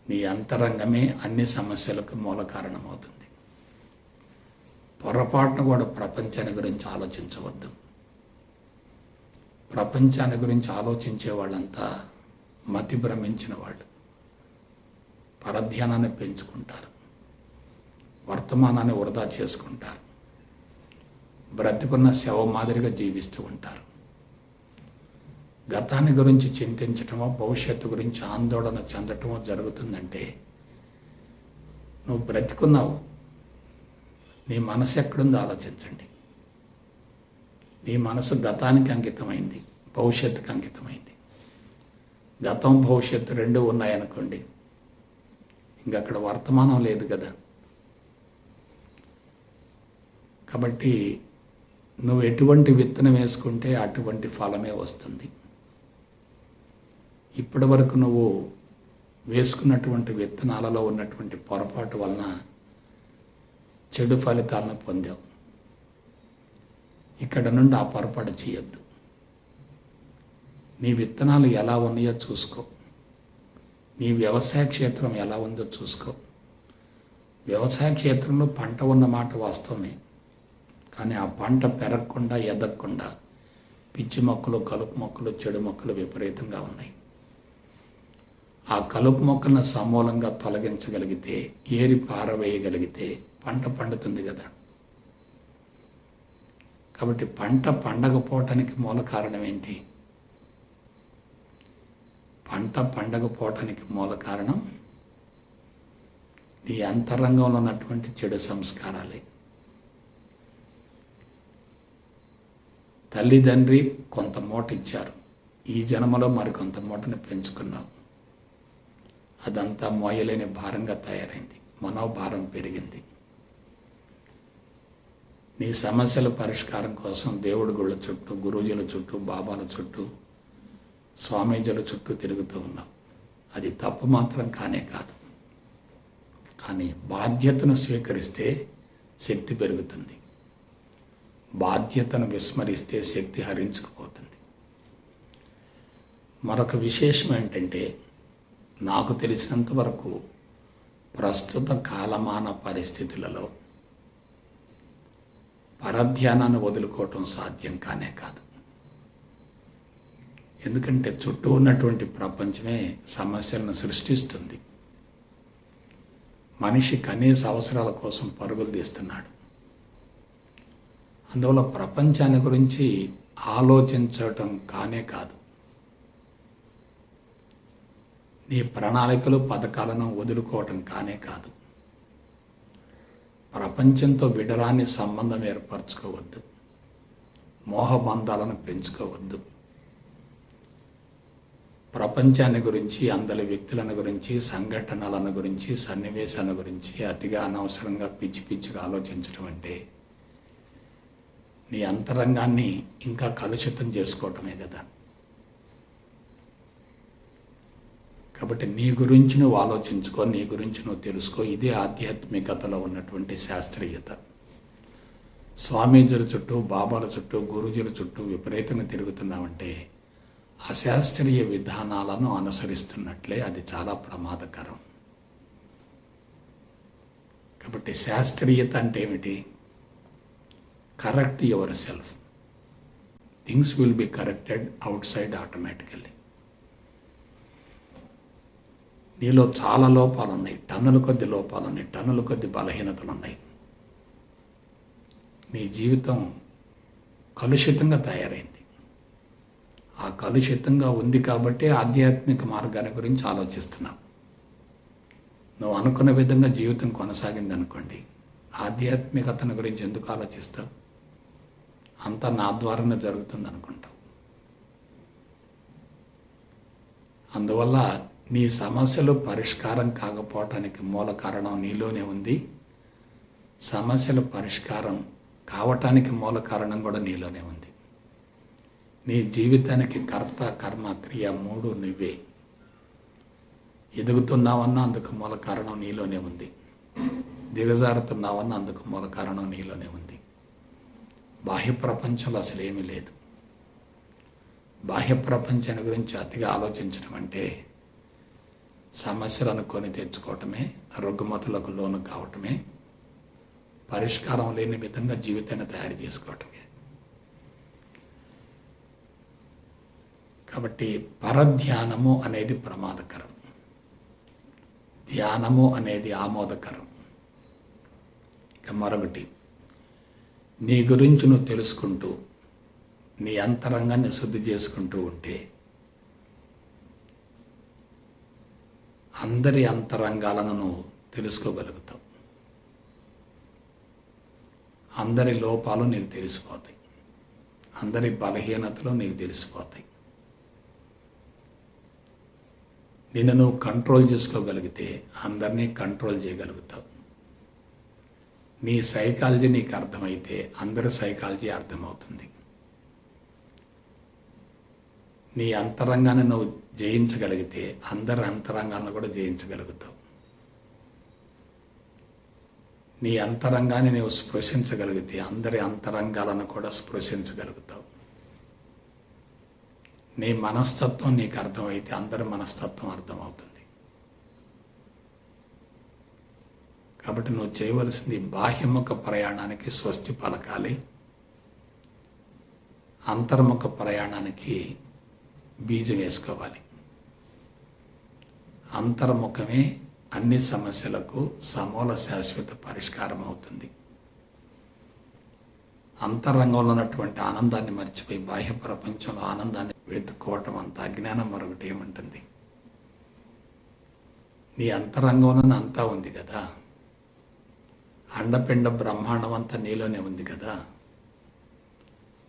Speaker 1: నీ అంతరంగమే అన్ని సమస్యలకు మూల కారణమవుతుంది. పొరపాటును కూడా ప్రపంచాన్ని గురించి ఆలోచించవద్దు. ప్రపంచాన్ని గురించి ఆలోచించే వాళ్ళంతా మతి భ్రమించిన వాళ్ళు. పరధ్యానాన్ని పెంచుకుంటారు, వర్తమానాన్ని వృధా చేసుకుంటారు, బ్రతికున్న శవ మాదిరిగా జీవిస్తూ ఉంటారు. గతాన్ని గురించి చింతించటమో భవిష్యత్తు గురించి ఆందోళన చెందటమో జరుగుతుందంటే నువ్వు బ్రతికున్నావు. నీ మనసు ఎక్కడుందో ఆలోచించండి. నీ మనసు గతానికి అంకితమైంది, భవిష్యత్తుకి అంకితమైంది. గతం భవిష్యత్తు రెండు ఉన్నాయనుకోండి, ఇంకక్కడ వర్తమానం లేదు కదా. కాబట్టి నువ్వు ఎటువంటి విత్తనం వేసుకుంటే అటువంటి ఫలమే వస్తుంది. ఇప్పటి వరకు నువ్వు వేసుకున్నటువంటి విత్తనాలలో ఉన్నటువంటి పొరపాటు వలన చెడు ఫలితాలను పొందావు. ఇక్కడ నుండి ఆ పొరపాటు చేయొద్దు. నీ విత్తనాలు ఎలా ఉన్నాయో చూసుకో. నీ వ్యవసాయ క్షేత్రం ఎలా ఉందో చూసుకో. వ్యవసాయ క్షేత్రంలో పంట ఉన్నమాట వాస్తవమే, కానీ ఆ పంట పెరగకుండా ఎదగకుండా పిచ్చి మొక్కలు, కలుపు మొక్కలు, చెడు మొక్కలు విపరీతంగా ఉన్నాయి. ఆ కలుపు మొక్కలను సమూలంగా తొలగించగలిగితే, ఏరి పారవేయగలిగితే పంట పండుతుంది కదా. కాబట్టి పంట పండకపోవటానికి మూల కారణం ఏంటి? పంట పండకపోవటానికి మూల కారణం నీ అంతరంగంలో ఉన్నటువంటి చెడు సంస్కారాలే. తల్లిదండ్రి కొంత మూట ఇచ్చారు, ఈ జన్మలో మరికొంత మూటను పెంచుకున్నావు. అదంతా మోయలేని భారంగా తయారైంది, మనోభారం పెరిగింది. నీ సమస్యల పరిష్కారం కోసం దేవుడి గుళ్ళ చుట్టూ, గురూజీల చుట్టూ, బాబాల చుట్టూ, స్వామీజీల చుట్టూ తిరుగుతూ ఉన్నావు. అది తప్పు మాత్రం కానే కాదు. కానీ బాధ్యతను స్వీకరిస్తే శక్తి పెరుగుతుంది, బాధ్యతను విస్మరిస్తే శక్తి హరించుకుపోతుంది. మరొక విశేషం ఏంటంటే, నాకు తెలిసినంత వరకు ప్రస్తుత కాలమాన పరిస్థితులలో పరధ్యానాన్ని వదులుకోవటం సాధ్యం కానే కాదు. ఎందుకంటే చుట్టూ ఉన్నటువంటి ప్రపంచమే సమస్యలను సృష్టిస్తుంది. మనిషి కనీస అవసరాల కోసం పరుగులు తీస్తున్నాడు. అందువల్ల ప్రపంచాన్ని గురించి ఆలోచించటం కానే కాదు. నీ ప్రణాళికలు, పథకాలను వదులుకోవటం కానే కాదు. ప్రపంచంతో విడరాని సంబంధం ఏర్పరచుకోవద్దు, మోహబంధాలను పెంచుకోవద్దు. ప్రపంచాన్ని గురించి, అందరి వ్యక్తులను గురించి, సంఘటనలను గురించి, సన్నివేశాల గురించి అతిగా అనవసరంగా పిచ్చి పిచ్చిగా ఆలోచించడం అంటే నీ అంతరంగాన్ని ఇంకా కలుషితం చేసుకోవటమే కదా. కాబట్టి నీ గురించి నువ్వు ఆలోచించుకో, నీ గురించి నువ్వు తెలుసుకో. ఇదే ఆధ్యాత్మికతలో ఉన్నటువంటి శాస్త్రీయత. స్వామీజీల చుట్టూ, బాబాల చుట్టూ, గురూజీల చుట్టూ విపరీతంగా తిరుగుతున్నావంటే అశాస్త్రీయ విధానాలను అనుసరిస్తున్నట్లే. అది చాలా ప్రమాదకరం. కాబట్టి శాస్త్రీయత అంటే ఏమిటి? Correct your self. Things will be corrected out side automatically. నీలో చాలా లోపాలు ఉన్నాయి, టన్నుల కొద్ది లోపాలు ఉన్నాయి, టన్నుల కొద్ది బలహీనతలు ఉన్నాయి. నీ జీవితం కలుషితంగా తయారైంది. ఆ కలుషితంగా ఉంది కాబట్టి ఆధ్యాత్మిక మార్గాన్ని గురించి ఆలోచిస్తున్నావు. నువ్వు అనుకున్న విధంగా జీవితం కొనసాగింది అనుకోండి, ఆధ్యాత్మికతను గురించి ఎందుకు ఆలోచిస్తావు? అంతా నా ద్వారానే జరుగుతుంది అనుకుంటావు. అందువల్ల నీ సమస్యలు పరిష్కారం కాకపోవటానికి మూల కారణం నీలోనే ఉంది. సమస్యల పరిష్కారం కావటానికి మూల కారణం కూడా నీలోనే ఉంది. నీ జీవితానికి కర్త, కర్మ, క్రియ మూడు నువ్వే. ఎదుగుతున్నావన్నా అందుకు మూల కారణం నీలోనే ఉంది. దిగజారుతున్నావన్నా అందుకు మూల కారణం నీలోనే ఉంది. బాహ్య ప్రపంచంలో అసలు ఏమీ లేదు. బాహ్య ప్రపంచాన్ని గురించి అతిగా ఆలోచించడం అంటే సమస్యలను కొని తెచ్చుకోవటమే, రుగ్మతులకు లోను కావటమే, పరిష్కారం లేని విధంగా జీవితాన్ని తయారు చేసుకోవటమే. కాబట్టి పరధ్యానము అనేది ప్రమాదకరం, ధ్యానము అనేది ఆమోదకరం. ఇక మరొకటి, నీ గురించి నువ్వు తెలుసుకుంటూ నీ అంతరంగాన్ని శుద్ధి చేసుకుంటూ ఉంటే అందరి అంతరంగాలను నువ్వు తెలుసుకోగలుగుతావు. అందరి లోపాలు నీకు తెలిసిపోతాయి, అందరి బలహీనతలు నీకు తెలిసిపోతాయి. నిన్ను నువ్వు కంట్రోల్ చేసుకోగలిగితే అందరినీ కంట్రోల్ చేయగలుగుతావు. నీ సైకాలజీ నీకు అర్థమైతే అందరి సైకాలజీ అర్థమవుతుంది. నీ అంతరంగాన్ని నువ్వు జయించగలిగితే అందరి అంతరంగాలను కూడా జయించగలుగుతావు. నీ అంతరంగాన్ని నువ్వు స్పృశించగలిగితే అందరి అంతరంగాలను కూడా స్పృశించగలుగుతావు. నీ మనస్తత్వం నీకు అర్థమైతే అందరి మనస్తత్వం అర్థమవుతుంది. కాబట్టి నువ్వు చేయవలసింది బాహ్యముఖ ప్రయాణానికి స్వస్తి పలకాలి, అంతర్ముఖ ప్రయాణానికి బీజం వేసుకోవాలి. అంతర్ముఖమే అన్ని సమస్యలకు సమూల శాశ్వత పరిష్కారం అవుతుంది. అంతరంగంలో ఉన్నటువంటి ఆనందాన్ని మర్చిపోయి బాహ్య ప్రపంచంలో ఆనందాన్ని వెతుక్కోవటం అంత అజ్ఞానం మరొకటి ఏముంటుంది? నీ అంతరంగంలోనే అంతా ఉంది కదా, అండపిండ బ్రహ్మాండం అంతా నీలోనే ఉంది కదా.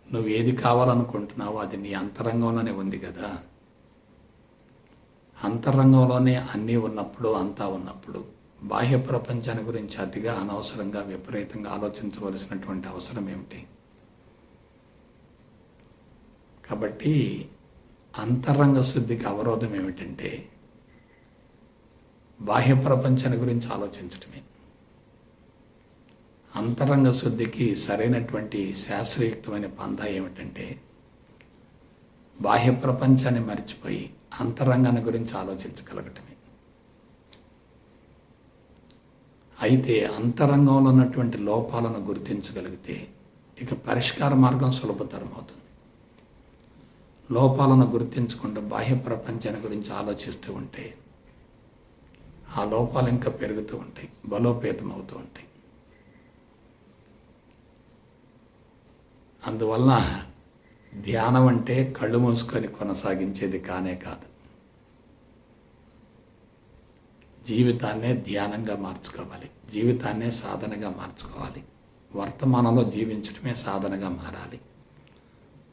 Speaker 1: నువ్వు ఏది కావాలనుకుంటున్నావో అది నీ అంతరంగంలోనే ఉంది కదా. అంతరంగంలోనే అన్నీ ఉన్నప్పుడు, అంతా ఉన్నప్పుడు బాహ్య ప్రపంచాన్ని గురించి అతిగా అనవసరంగా విపరీతంగా ఆలోచించవలసినటువంటి అవసరం ఏమిటి? కాబట్టి అంతరంగ శుద్ధికి అవరోధం ఏమిటంటే బాహ్య ప్రపంచాన్ని గురించి ఆలోచించటమే. అంతరంగ శుద్ధికి సరైనటువంటి శాస్త్రయుక్తమైన పంథా ఏమిటంటే బాహ్య ప్రపంచాన్ని మర్చిపోయి అంతరంగాన్ని గురించి ఆలోచించగలగటమే. అయితే అంతరంగంలో ఉన్నటువంటి లోపాలను గుర్తించగలిగితే ఇక పరిష్కార మార్గం సులభతరం అవుతుంది. లోపాలను గుర్తించకుండా బాహ్య ప్రపంచాన్ని గురించి ఆలోచిస్తూ ఉంటే ఆ లోపాలు ఇంకా పెరుగుతూ ఉంటాయి, బలోపేతం అవుతూ ఉంటాయి. అందువల్ల ధ్యానం అంటే కళ్ళు మూసుకొని కొనసాగించేది కానే కాదు. జీవితాన్నే ధ్యానంగా మార్చుకోవాలి, జీవితాన్నే సాధనగా మార్చుకోవాలి. వర్తమానంలో జీవించడమే సాధనగా మారాలి.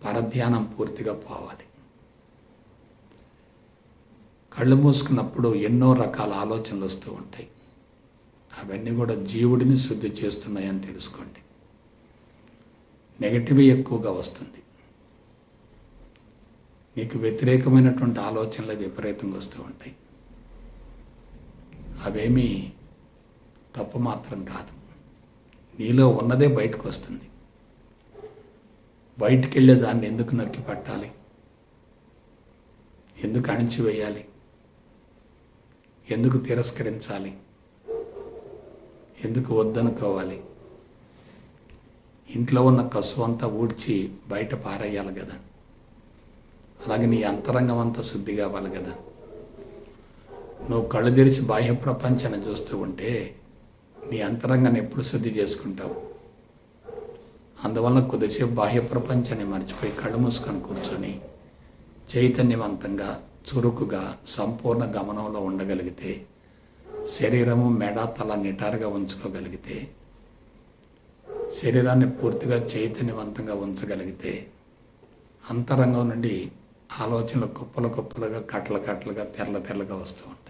Speaker 1: పరధ్యానం పూర్తిగా పోవాలి. కళ్ళు మూసుకున్నప్పుడు ఎన్నో రకాల ఆలోచనలు వస్తూ ఉంటాయి. అవన్నీ కూడా జీవుడిని శుద్ధి చేస్తున్నాయని తెలుసుకోండి. నెగటివ్ ఎక్కువగా వస్తుంది. నీకు వ్యతిరేకమైనటువంటి ఆలోచనలు విపరీతంగా వస్తూ ఉంటాయి. అవేమీ తప్పు మాత్రం కాదు, నీలో ఉన్నదే బయటకు వస్తుంది. బయటికి వెళ్ళే దాన్ని ఎందుకు నొక్కి పట్టాలి? ఎందుకు అణిచివేయాలి? ఎందుకు తిరస్కరించాలి? ఎందుకు వద్దనుకోవాలి? ఇంట్లో ఉన్న కసువు అంతా ఊడ్చి బయట పారేయాలి కదా. అలాగే నీ అంతరంగం అంతా శుద్ధి కావాలి కదా. నువ్వు కళ్ళు తెరిచి బాహ్య ప్రపంచాన్ని చూస్తూ ఉంటే నీ అంతరంగాన్ని ఎప్పుడు శుద్ధి చేసుకుంటావు? అందువల్ల కొద్దిసేపు బాహ్య ప్రపంచాన్ని మర్చిపోయి కళ్ళు మూసుకొని కూర్చొని చైతన్యవంతంగా, చురుకుగా, సంపూర్ణ గమనంలో ఉండగలిగితే, శరీరము మెడ తల నిటారుగా ఉంచుకోగలిగితే, శరీరాన్ని పూర్తిగా చైతన్యవంతంగా ఉంచగలిగితే అంతరంగం నుండి ఆలోచనలు కుప్పలు కుప్పలుగా, కట్టలు కట్టలుగా, తెరల తెరలుగా వస్తూ ఉంటాయి.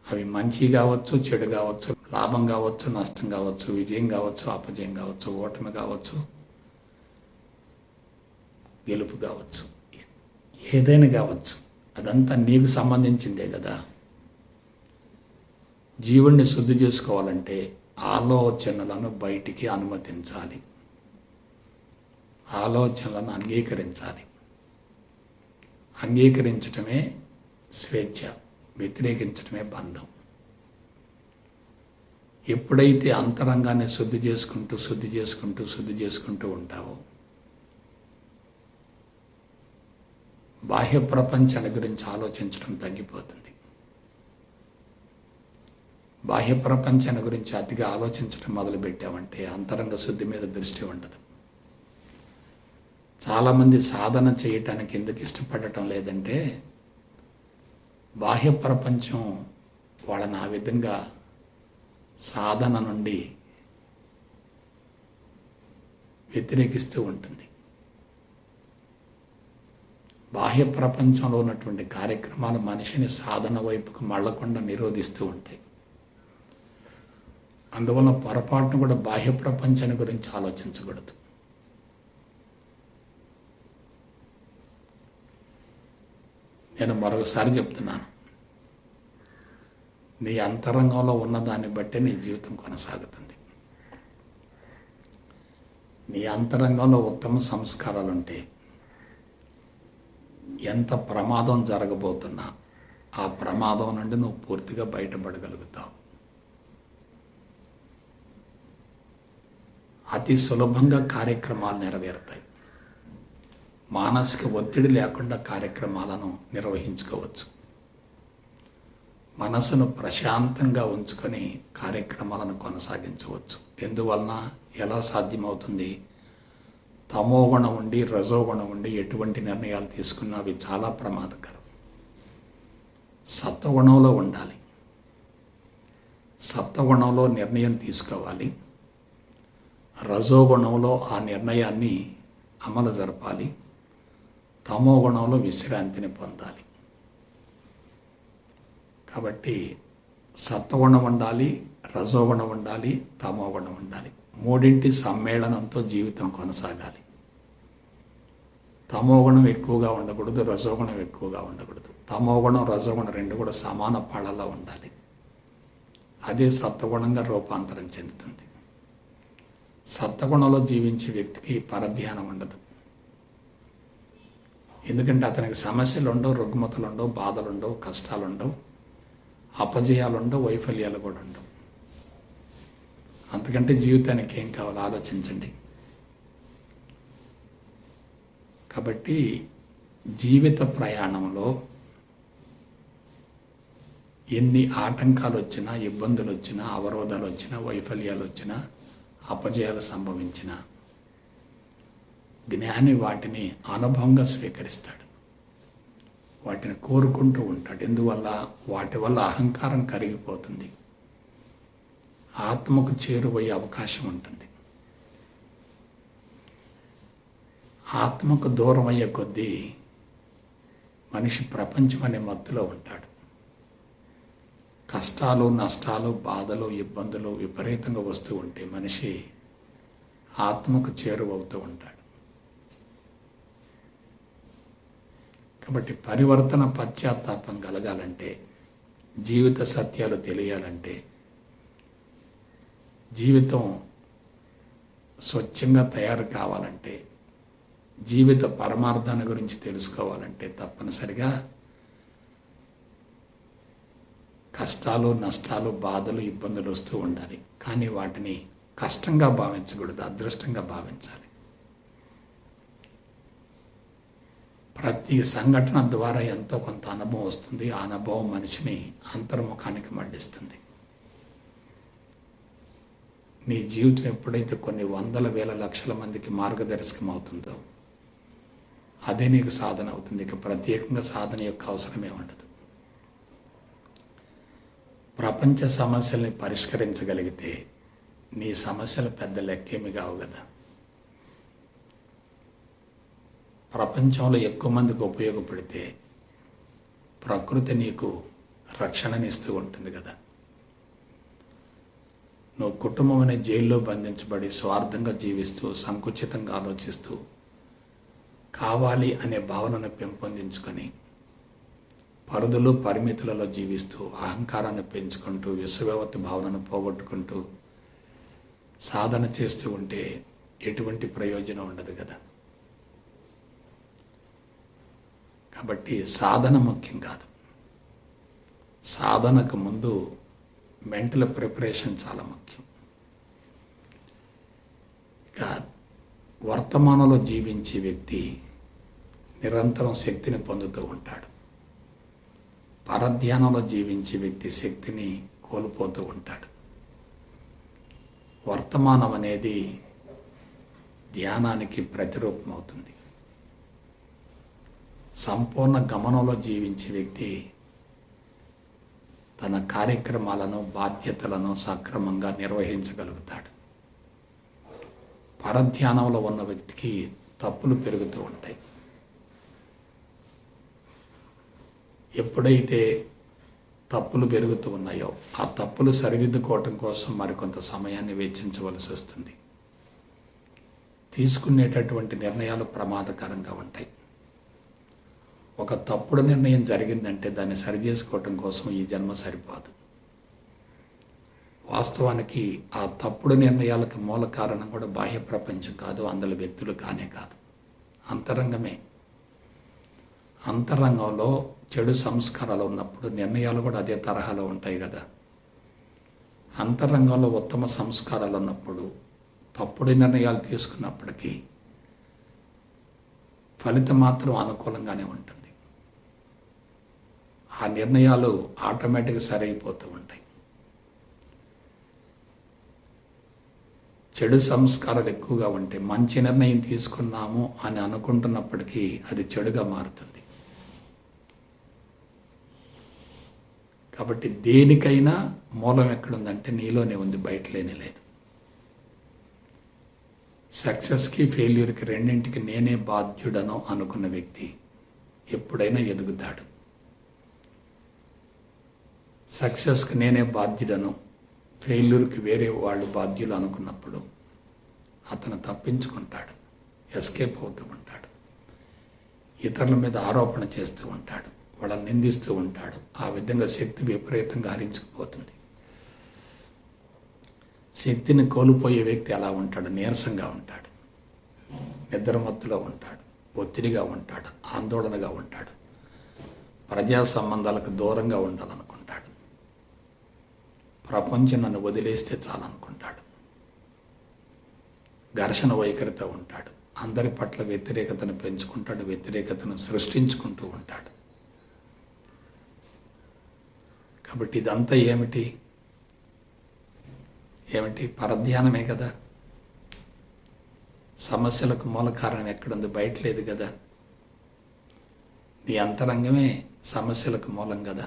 Speaker 1: అవి మంచి కావచ్చు, చెడు కావచ్చు, లాభం కావచ్చు, నష్టం కావచ్చు, విజయం కావచ్చు, అపజయం కావచ్చు, ఓటమి కావచ్చు, గెలుపు కావచ్చు, ఏదైనా కావచ్చు. అదంతా నీకు సంబంధించిందే కదా. జీవుణ్ణి శుద్ధి చేసుకోవాలంటే ఆలోచనలను బయటికి అనుమతించాలి, ఆలోచనలను అంగీకరించాలి. అంగీకరించటమే స్వేచ్ఛ. వ్యతిరేకించడమే బంధం. ఎప్పుడైతే అంతరంగాన్ని శుద్ధి చేసుకుంటూ ఉంటావో, బాహ్య ప్రపంచాల గురించి ఆలోచించడం తగ్గిపోతుంది. బాహ్య ప్రపంచాన్ని గురించి అతిగా ఆలోచించడం మొదలుపెట్టామంటే అంతరంగ శుద్ధి మీద దృష్టి ఉండదు. చాలామంది సాధన చేయటానికి ఎందుకు ఇష్టపడటం లేదంటే, బాహ్య ప్రపంచం వాళ్ళని ఆ విధంగా సాధన నుండి వ్యతిరేకిస్తూ ఉంటుంది. బాహ్య ప్రపంచంలో ఉన్నటువంటి కార్యక్రమాలు మనిషిని సాధన వైపుకు మళ్ళకుండా నిరోధిస్తూ ఉంటాయి. అందువల్ల పొరపాటును కూడా బాహ్య ప్రపంచాన్ని గురించి ఆలోచించకూడదు. నేను మరొకసారి చెప్తున్నాను, నీ అంతరంగంలో ఉన్నదాన్ని బట్టే నీ జీవితం కొనసాగుతుంది. నీ అంతరంగంలో ఉత్తమ సంస్కారాలుంటే ఎంత ప్రమాదం జరగబోతున్నా ఆ ప్రమాదం నుండి నువ్వు పూర్తిగా బయటపడగలుగుతావు. అతి సులభంగా కార్యక్రమాలు నెరవేరుతాయి. మానసిక ఒత్తిడి లేకుండా కార్యక్రమాలను నిర్వహించుకోవచ్చు. మనసును ప్రశాంతంగా ఉంచుకొని కార్యక్రమాలను కొనసాగించవచ్చు. ఎందువలన, ఎలా సాధ్యమవుతుంది? తమోగుణం ఉండి రజోగుణం ఉండి ఎటువంటి నిర్ణయాలు తీసుకున్నా అవి చాలా ప్రమాదకరం. సత్వగుణంలో ఉండాలి. సత్వగుణంలో నిర్ణయం తీసుకోవాలి. రజోగుణంలో ఆ నిర్ణయాన్ని అమలు జరపాలి. తమోగుణంలో విశ్రాంతిని పొందాలి. కాబట్టి సత్వగుణం ఉండాలి, రజోగుణం ఉండాలి, తమోగుణం ఉండాలి. మూడింటి సమ్మేళనంతో జీవితం కొనసాగాలి. తమోగుణం ఎక్కువగా ఉండకూడదు, రజోగుణం ఎక్కువగా ఉండకూడదు. తమోగుణం రజోగుణం రెండు కూడా సమాన పాళల్లో ఉండాలి. అదే సత్వగుణంగా రూపాంతరం చెందుతుంది. సత్వగుణంలో జీవించే వ్యక్తికి పరధ్యానం ఉండదు. ఎందుకంటే అతనికి సమస్యలు ఉండవు, రుగ్మతలు ఉండవు, బాధలు ఉండవు, కష్టాలు ఉండవు, అపజయాలు ఉండవు, వైఫల్యాలు కూడా ఉండవు. అంతకంటే జీవితానికి ఏం కావాలో ఆలోచించండి. కాబట్టి జీవిత ప్రయాణంలో ఎన్ని ఆటంకాలు వచ్చినా, ఇబ్బందులు వచ్చినా, అవరోధాలు వచ్చినా, వైఫల్యాలు వచ్చినా, అపజయాలు సంభవించినా జ్ఞాని వాటిని అనుభవంగా స్వీకరిస్తాడు. వాటిని కోరుకుంటూ ఉంటాడు. ఎందువల్ల? వాటి వల్ల అహంకారం కరిగిపోతుంది. ఆత్మకు చేరువయ్యే అవకాశం ఉంటుంది. ఆత్మకు దూరం అయ్యే కొద్దీ మనిషి ప్రపంచం అనే మత్తులో ఉంటాడు. కష్టాలు, నష్టాలు, బాధలు, ఇబ్బందులు విపరీతంగా వస్తూ ఉంటే మనిషి ఆత్మకు చేరువవుతూ ఉంటాడు. కాబట్టి పరివర్తన, పశ్చాత్తాపం కలగాలంటే, జీవిత సత్యాలు తెలియాలంటే, జీవితం స్వచ్ఛంగా తయారు కావాలంటే, జీవిత పరమార్థాన్ని గురించి తెలుసుకోవాలంటే తప్పనిసరిగా కష్టాలు, నష్టాలు, బాధలు, ఇబ్బందులు వస్తూ ఉండాలి. కానీ వాటిని కష్టంగా భావించకూడదు, అదృష్టంగా భావించాలి. ప్రతి సంఘటన ద్వారా ఎంతో కొంత అనుభవం వస్తుంది. ఆ అనుభవం మనిషిని అంతర్ముఖానికి మళ్లిస్తుంది. నీ జీవితం ఎప్పుడైతే కొన్ని వందల వేల లక్షల మందికి మార్గదర్శకం అవుతుందో అదే నీకు సాధన అవుతుంది. ఇక ప్రత్యేకంగా సాధన యొక్క అవసరమే ఉండదు. ప్రపంచ సమస్యల్ని పరిష్కరించగలిగితే నీ సమస్యలు పెద్ద లెక్కేమి కావు కదా. ప్రపంచంలో ఎక్కువ మందికి ఉపయోగపడితే ప్రకృతి నీకు రక్షణనిస్తూ ఉంటుంది కదా. నువ్వు కుటుంబం అనే జైల్లో బంధించబడి స్వార్థంగా జీవిస్తూ, సంకుచితంగా ఆలోచిస్తూ, కావాలి అనే భావనను పెంపొందించుకొని, పరిధులు పరిమితులలో జీవిస్తూ, అహంకారాన్ని పెంచుకుంటూ, విశ్వవ్యాప్తి భావనను పోగొట్టుకుంటూ సాధన చేస్తూ ఉంటే ఎటువంటి ప్రయోజనం ఉండదు కదా. కాబట్టి సాధన ముఖ్యం కాదు. సాధనకు ముందు మెంటల్ ప్రిపరేషన్ చాలా ముఖ్యం. ఇక వర్తమానంలో జీవించే వ్యక్తి నిరంతరం శక్తిని పొందుతూ ఉంటాడు. పరధ్యానంలో జీవించే వ్యక్తి శక్తిని కోల్పోతూ ఉంటాడు. వర్తమానం అనేది ధ్యానానికి ప్రతిరూపం అవుతుంది. సంపూర్ణ గమనంలో జీవించే వ్యక్తి తన కార్యక్రమాలను, బాధ్యతలను సక్రమంగా నిర్వహించగలుగుతాడు. పరధ్యానంలో ఉన్న వ్యక్తికి తప్పులు పెరుగుతూ ఉంటాయి. ఎప్పుడైతే తప్పులు పెరుగుతూ ఉన్నాయో ఆ తప్పులు సరిదిద్దుకోవటం కోసం మరికొంత సమయాన్ని వెచ్చించవలసి వస్తుంది. తీసుకునేటటువంటి నిర్ణయాలు ప్రమాదకరంగా ఉంటాయి. ఒక తప్పుడు నిర్ణయం జరిగిందంటే దాన్ని సరిచేసుకోవటం కోసం ఈ జన్మ సరిపోదు. వాస్తవానికి ఆ తప్పుడు నిర్ణయాలకు మూల కారణం కూడా బాహ్య ప్రపంచం కాదు, అందులో వ్యక్తులు కానే కాదు, అంతరంగమే. అంతరంగంలో చెడు సంస్కారాలు ఉన్నప్పుడు నిర్ణయాలు కూడా అదే తరహాలో ఉంటాయి కదా. అంతరంగంలో ఉత్తమ సంస్కారాలు ఉన్నప్పుడు తప్పుడు నిర్ణయాలు తీసుకున్నప్పటికీ ఫలితం మాత్రం అనుకూలంగానే ఉంటుంది. ఆ నిర్ణయాలు ఆటోమేటిక్గా సరైపోతూ ఉంటాయి. చెడు సంస్కారాలు ఎక్కువగా ఉంటే మంచి నిర్ణయం తీసుకున్నాము అని అనుకుంటున్నప్పటికీ అది చెడుగా మారుతుంది. కాబట్టి దేనికైనా మూలం ఎక్కడుందంటే నీలోనే ఉంది, బయట లేనే లేదు. సక్సెస్కి ఫెయిల్యూర్కి రెండింటికి నేనే బాధ్యుడను అనుకున్న వ్యక్తి ఎప్పుడైనా ఎదుగుతాడు. సక్సెస్కి నేనే బాధ్యుడను, ఫెయిల్యూర్కి వేరే వాళ్ళు బాధ్యులు అనుకున్నప్పుడు అతను తప్పించుకుంటాడు, ఎస్కేప్ అవుతూ ఉంటాడు, ఇతరుల మీద ఆరోపణ చేస్తూ ఉంటాడు, వాళ్ళని నిందిస్తూ ఉంటాడు. ఆ విధంగా శక్తి విపరీతంగా హరించుకుపోతుంది. శక్తిని కోల్పోయే వ్యక్తి అలా ఉంటాడు, నీరసంగా ఉంటాడు, నిద్రమత్తులో ఉంటాడు, ఒత్తిడిగా ఉంటాడు, ఆందోళనగా ఉంటాడు, ప్రజా సంబంధాలకు దూరంగా ఉండాలనుకుంటాడు, ప్రపంచం నన్ను వదిలేస్తే చాలనుకుంటాడు, ఘర్షణ వైఖరితో ఉంటాడు, అందరి పట్ల వ్యతిరేకతను పెంచుకుంటాడు, వ్యతిరేకతను సృష్టించుకుంటూ ఉంటాడు. కాబట్టి ఇదంతా ఏమిటి? పరధ్యానమే కదా. సమస్యలకు మూల కారణం ఎక్కడుంది? బయట లేదు కదా. నీ అంతరంగమే సమస్యలకు మూలం కదా.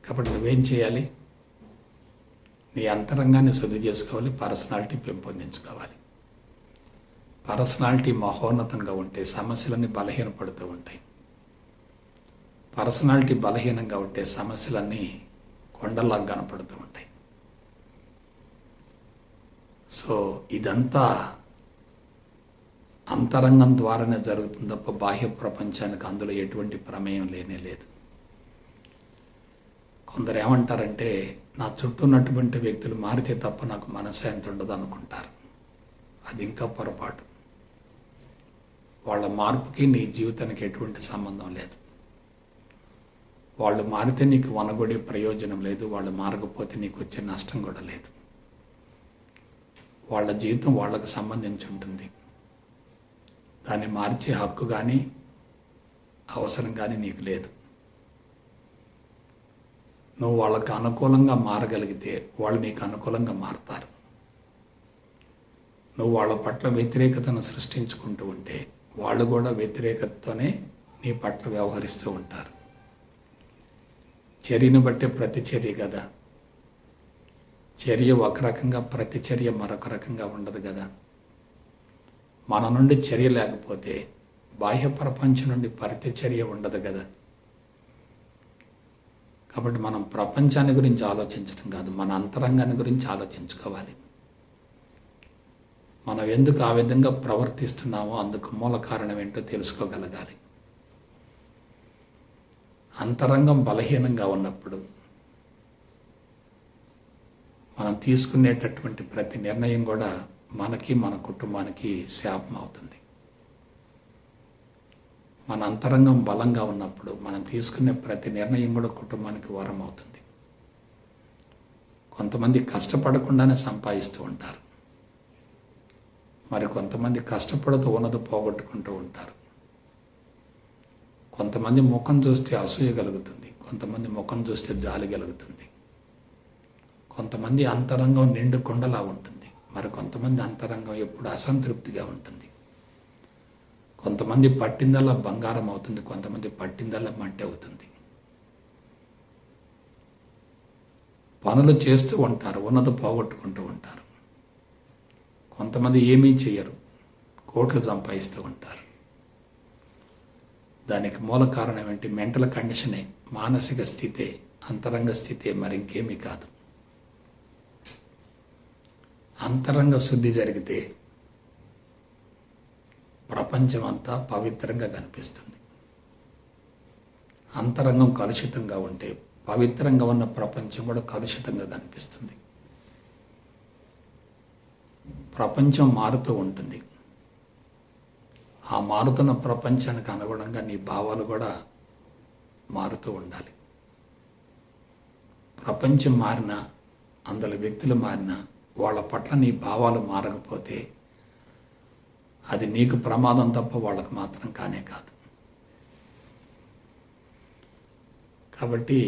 Speaker 1: కాబట్టి నువ్వేం చేయాలి? నీ అంతరంగాన్ని శుద్ధి చేసుకోవాలి, పర్సనాలిటీ పెంపొందించుకోవాలి. పర్సనాలిటీ మహోన్నతంగా ఉంటే సమస్యలన్నీ బలహీనపడుతూ ఉంటాయి. పర్సనాలిటీ బలహీనంగా ఉంటే సమస్యలన్నీ కొండల్లాగా కనపడుతూ ఉంటాయి. సో ఇదంతా అంతరంగం ద్వారానే జరుగుతుంది తప్ప బాహ్య ప్రపంచానికి అందులో ఎటువంటి ప్రమేయం లేనే లేదు. కొందరు ఏమంటారంటే, నా చుట్టూ ఉన్నటువంటి వ్యక్తులు మారితే తప్ప నాకు మనశ్శాంతి ఉండదు అనుకుంటారు. అది ఇంకా పొరపాటు. వాళ్ళ మార్పుకి నీ జీవితానికి ఎటువంటి సంబంధం లేదు. వాళ్ళు మారితే నీకు వనగొడే ప్రయోజనం లేదు, వాళ్ళు మారకపోతే నీకు వచ్చే నష్టం కూడా లేదు. వాళ్ళ జీవితం వాళ్ళకు సంబంధించి ఉంటుంది. దాన్ని మార్చే హక్కు కానీ అవసరం కానీ నీకు లేదు. నువ్వు వాళ్ళకు అనుకూలంగా మారగలిగితే వాళ్ళు నీకు అనుకూలంగా మారతారు. నువ్వు వాళ్ళ పట్ల వ్యతిరేకతను సృష్టించుకుంటూ ఉంటే వాళ్ళు కూడా వ్యతిరేకతతోనే నీ పట్ల వ్యవహరిస్తూ ఉంటారు. చర్యను బట్టే ప్రతిచర్య కదా. చర్య ఒక రకంగా, ప్రతిచర్య మరొక రకంగా ఉండదు కదా. మన నుండి చర్య లేకపోతే బాహ్య ప్రపంచం నుండి ప్రతిచర్య ఉండదు కదా. కాబట్టి మనం ప్రపంచాన్ని గురించి ఆలోచించడం కాదు, మన అంతరంగాన్ని గురించి ఆలోచించుకోవాలి. మనం ఎందుకు ఆ విధంగా ప్రవర్తిస్తున్నామో అందుకు మూల కారణం ఏంటో తెలుసుకోగలగాలి. అంతరంగం బలహీనంగా ఉన్నప్పుడు మనం తీసుకునేటటువంటి ప్రతి నిర్ణయం కూడా మనకి, మన కుటుంబానికి శాపం అవుతుంది. మన అంతరంగం బలంగా ఉన్నప్పుడు మనం తీసుకునే ప్రతి నిర్ణయం కూడా కుటుంబానికి వరం అవుతుంది. కొంతమంది కష్టపడకుండానే సంపాదిస్తూ ఉంటారు, మరి కొంతమంది కష్టపడుతూ ఉన్నది పోగొట్టుకుంటూ ఉంటారు. కొంతమంది ముఖం చూస్తే అసూయ కలుగుతుంది, కొంతమంది ముఖం చూస్తే జాలి కలుగుతుంది. కొంతమంది అంతరంగం నిండు కొండలా ఉంటుంది, మరి కొంతమంది అంతరంగం ఎప్పుడు అసంతృప్తిగా ఉంటుంది. కొంతమంది పట్టిందల్లా బంగారం అవుతుంది, కొంతమంది పట్టిందల్లా మట్టి అవుతుంది. పనులు చేస్తూ ఉంటారు, ఉన్నది పోగొట్టుకుంటూ ఉంటారు. కొంతమంది ఏమీ చేయరు, కోట్లు సంపాదిస్తూ ఉంటారు. దానికి మూల కారణం ఏంటి? మెంటల్ కండిషనే, మానసిక స్థితే, అంతరంగ స్థితే, మరి ఇంకేమీ కాదు. అంతరంగ శుద్ధి జరిగితే ప్రపంచం అంతా పవిత్రంగా కనిపిస్తుంది. అంతరంగం కలుషితంగా ఉంటే పవిత్రంగా ఉన్న ప్రపంచం కూడా కలుషితంగా కనిపిస్తుంది. ప్రపంచం మారుతూ ఉంటుంది. ఆ మారుతున్న ప్రపంచానికి అనుగుణంగా నీ భావాలు కూడా మారుతూ ఉండాలి. ప్రపంచం మారినా, అందులో వ్యక్తులు మారినా, వాళ్ళ పట్ల నీ భావాలు మారకపోతే అది నీకు ప్రమాదం తప్ప వాళ్ళకు మాత్రం కానే కాదు. కాబట్టి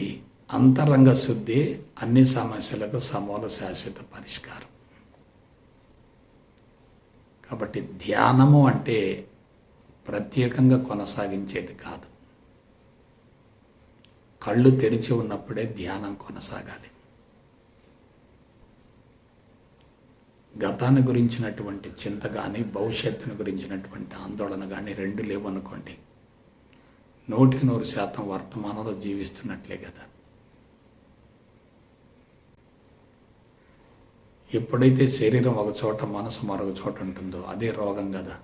Speaker 1: అంతరంగ శుద్ధి అన్ని సమస్యలకు సమూల శాశ్వత పరిష్కారం. కాబట్టి ధ్యానము అంటే ప్రత్యేకంగా కొనసాగించేది కాదు. కళ్ళు తెరిచి ఉన్నప్పుడే ధ్యానం కొనసాగాలి. గతాన్ని గురించినటువంటి చింత కానీ, భవిష్యత్తును గురించినటువంటి ఆందోళన కానీ రెండు లేవనుకోండి, 100% వర్తమానంలో జీవిస్తున్నట్లే కదా. ఎప్పుడైతే శరీరం ఒక చోట, మనసు మరొక చోట ఉంటుందో అదే రోగం కదా.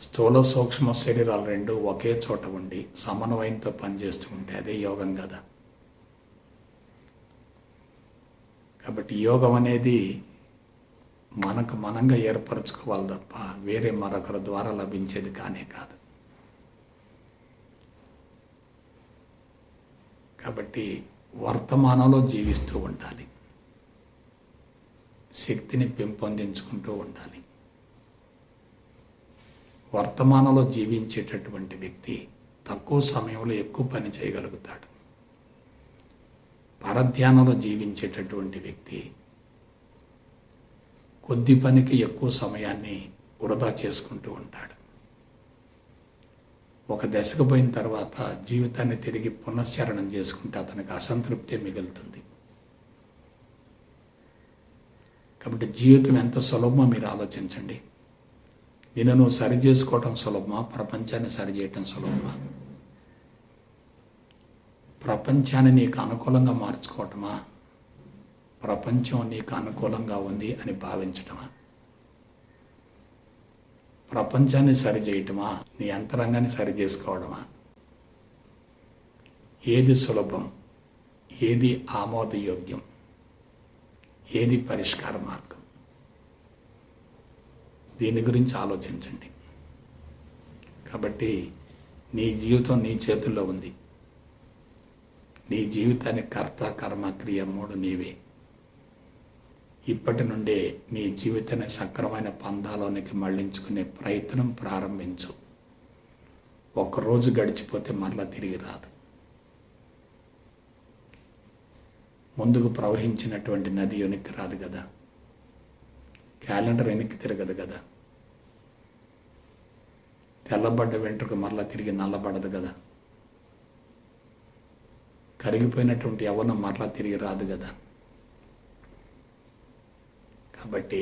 Speaker 1: స్థూల సూక్ష్మ శరీరాలు రెండు ఒకే చోట ఉండి సమన్వయంతో పనిచేస్తూ ఉంటే అదే యోగం కదా. కాబట్టి యోగం అనేది మనకు మనంగా ఏర్పరచుకోవాలి తప్ప వేరే మరొకరి ద్వారా లభించేది కానే కాదు. కాబట్టి వర్తమానంలో జీవిస్తూ ఉండాలి, శక్తిని పెంపొందించుకుంటూ ఉండాలి. వర్తమానంలో జీవించేటటువంటి వ్యక్తి తక్కువ సమయంలో ఎక్కువ పని చేయగలుగుతాడు. పరధ్యానంలో జీవించేటటువంటి వ్యక్తి కొద్ది పనికి ఎక్కువ సమయాన్ని వృధా చేసుకుంటూ ఉంటాడు. ఒక దశకు పోయిన తర్వాత జీవితాన్ని తిరిగి పునశ్చరణం చేసుకుంటే అతనికి అసంతృప్తి మిగులుతుంది. కాబట్టి జీవితం ఎంత సులభమో మీరు ఆలోచించండి. నిన్ను నువ్వు సరి చేసుకోవటం సులభమా, ప్రపంచాన్ని సరిచేయటం సులభమా? ప్రపంచాన్ని నీకు అనుకూలంగా మార్చుకోవటమా, ప్రపంచం నీకు అనుకూలంగా ఉంది అని భావించటమా? ప్రపంచాన్ని సరిచేయటమా, నీ అంతరంగాన్ని సరి చేసుకోవడమా? ఏది సులభం, ఏది ఆమోదయోగ్యం, ఏది పరిష్కార మార్గం? దీని గురించి ఆలోచించండి. కాబట్టి నీ జీవితం నీ చేతుల్లో ఉంది. నీ జీవితానికి కర్త, కర్మ, క్రియ మూడు నీవే. ఇప్పటి నుండే నీ జీవితాన్ని సక్రమైన పందాలోనికి మళ్లించుకునే ప్రయత్నం ప్రారంభించు. ఒక్కరోజు గడిచిపోతే మరలా తిరిగి రాదు. ముందుకు ప్రవహించినటువంటి నది వెనక్కి రాదు కదా, క్యాలెండర్ వెనక్కి తిరగదు కదా, తెల్లబడ్డ వెంట్రుక మరలా తిరిగి నల్లబడదు కదా, కరిగిపోయినటువంటి యవ్వనం మరలా తిరిగి రాదు కదా. కాబట్టి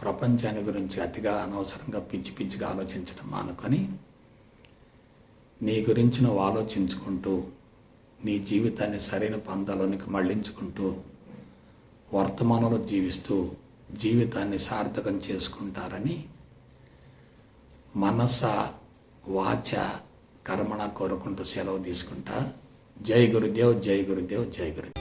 Speaker 1: ప్రపంచాన్ని గురించి అతిగా అనవసరంగా పిచ్చి పిచ్చిగా ఆలోచించడం మానుకొని నీ గురించి నువ్వు ఆలోచించుకుంటూ నీ జీవితాన్ని సరైన పందాలోనికి మళ్లించుకుంటూ వర్తమానంలో జీవిస్తూ జీవితాన్ని సార్థకం చేసుకుంటారని మనస వాచ కర్మణ కోరుకుంటూ సెలవు తీసుకుంటా. జై గురుదేవ్, జై గురుదేవ్, జై గురుదేవ్.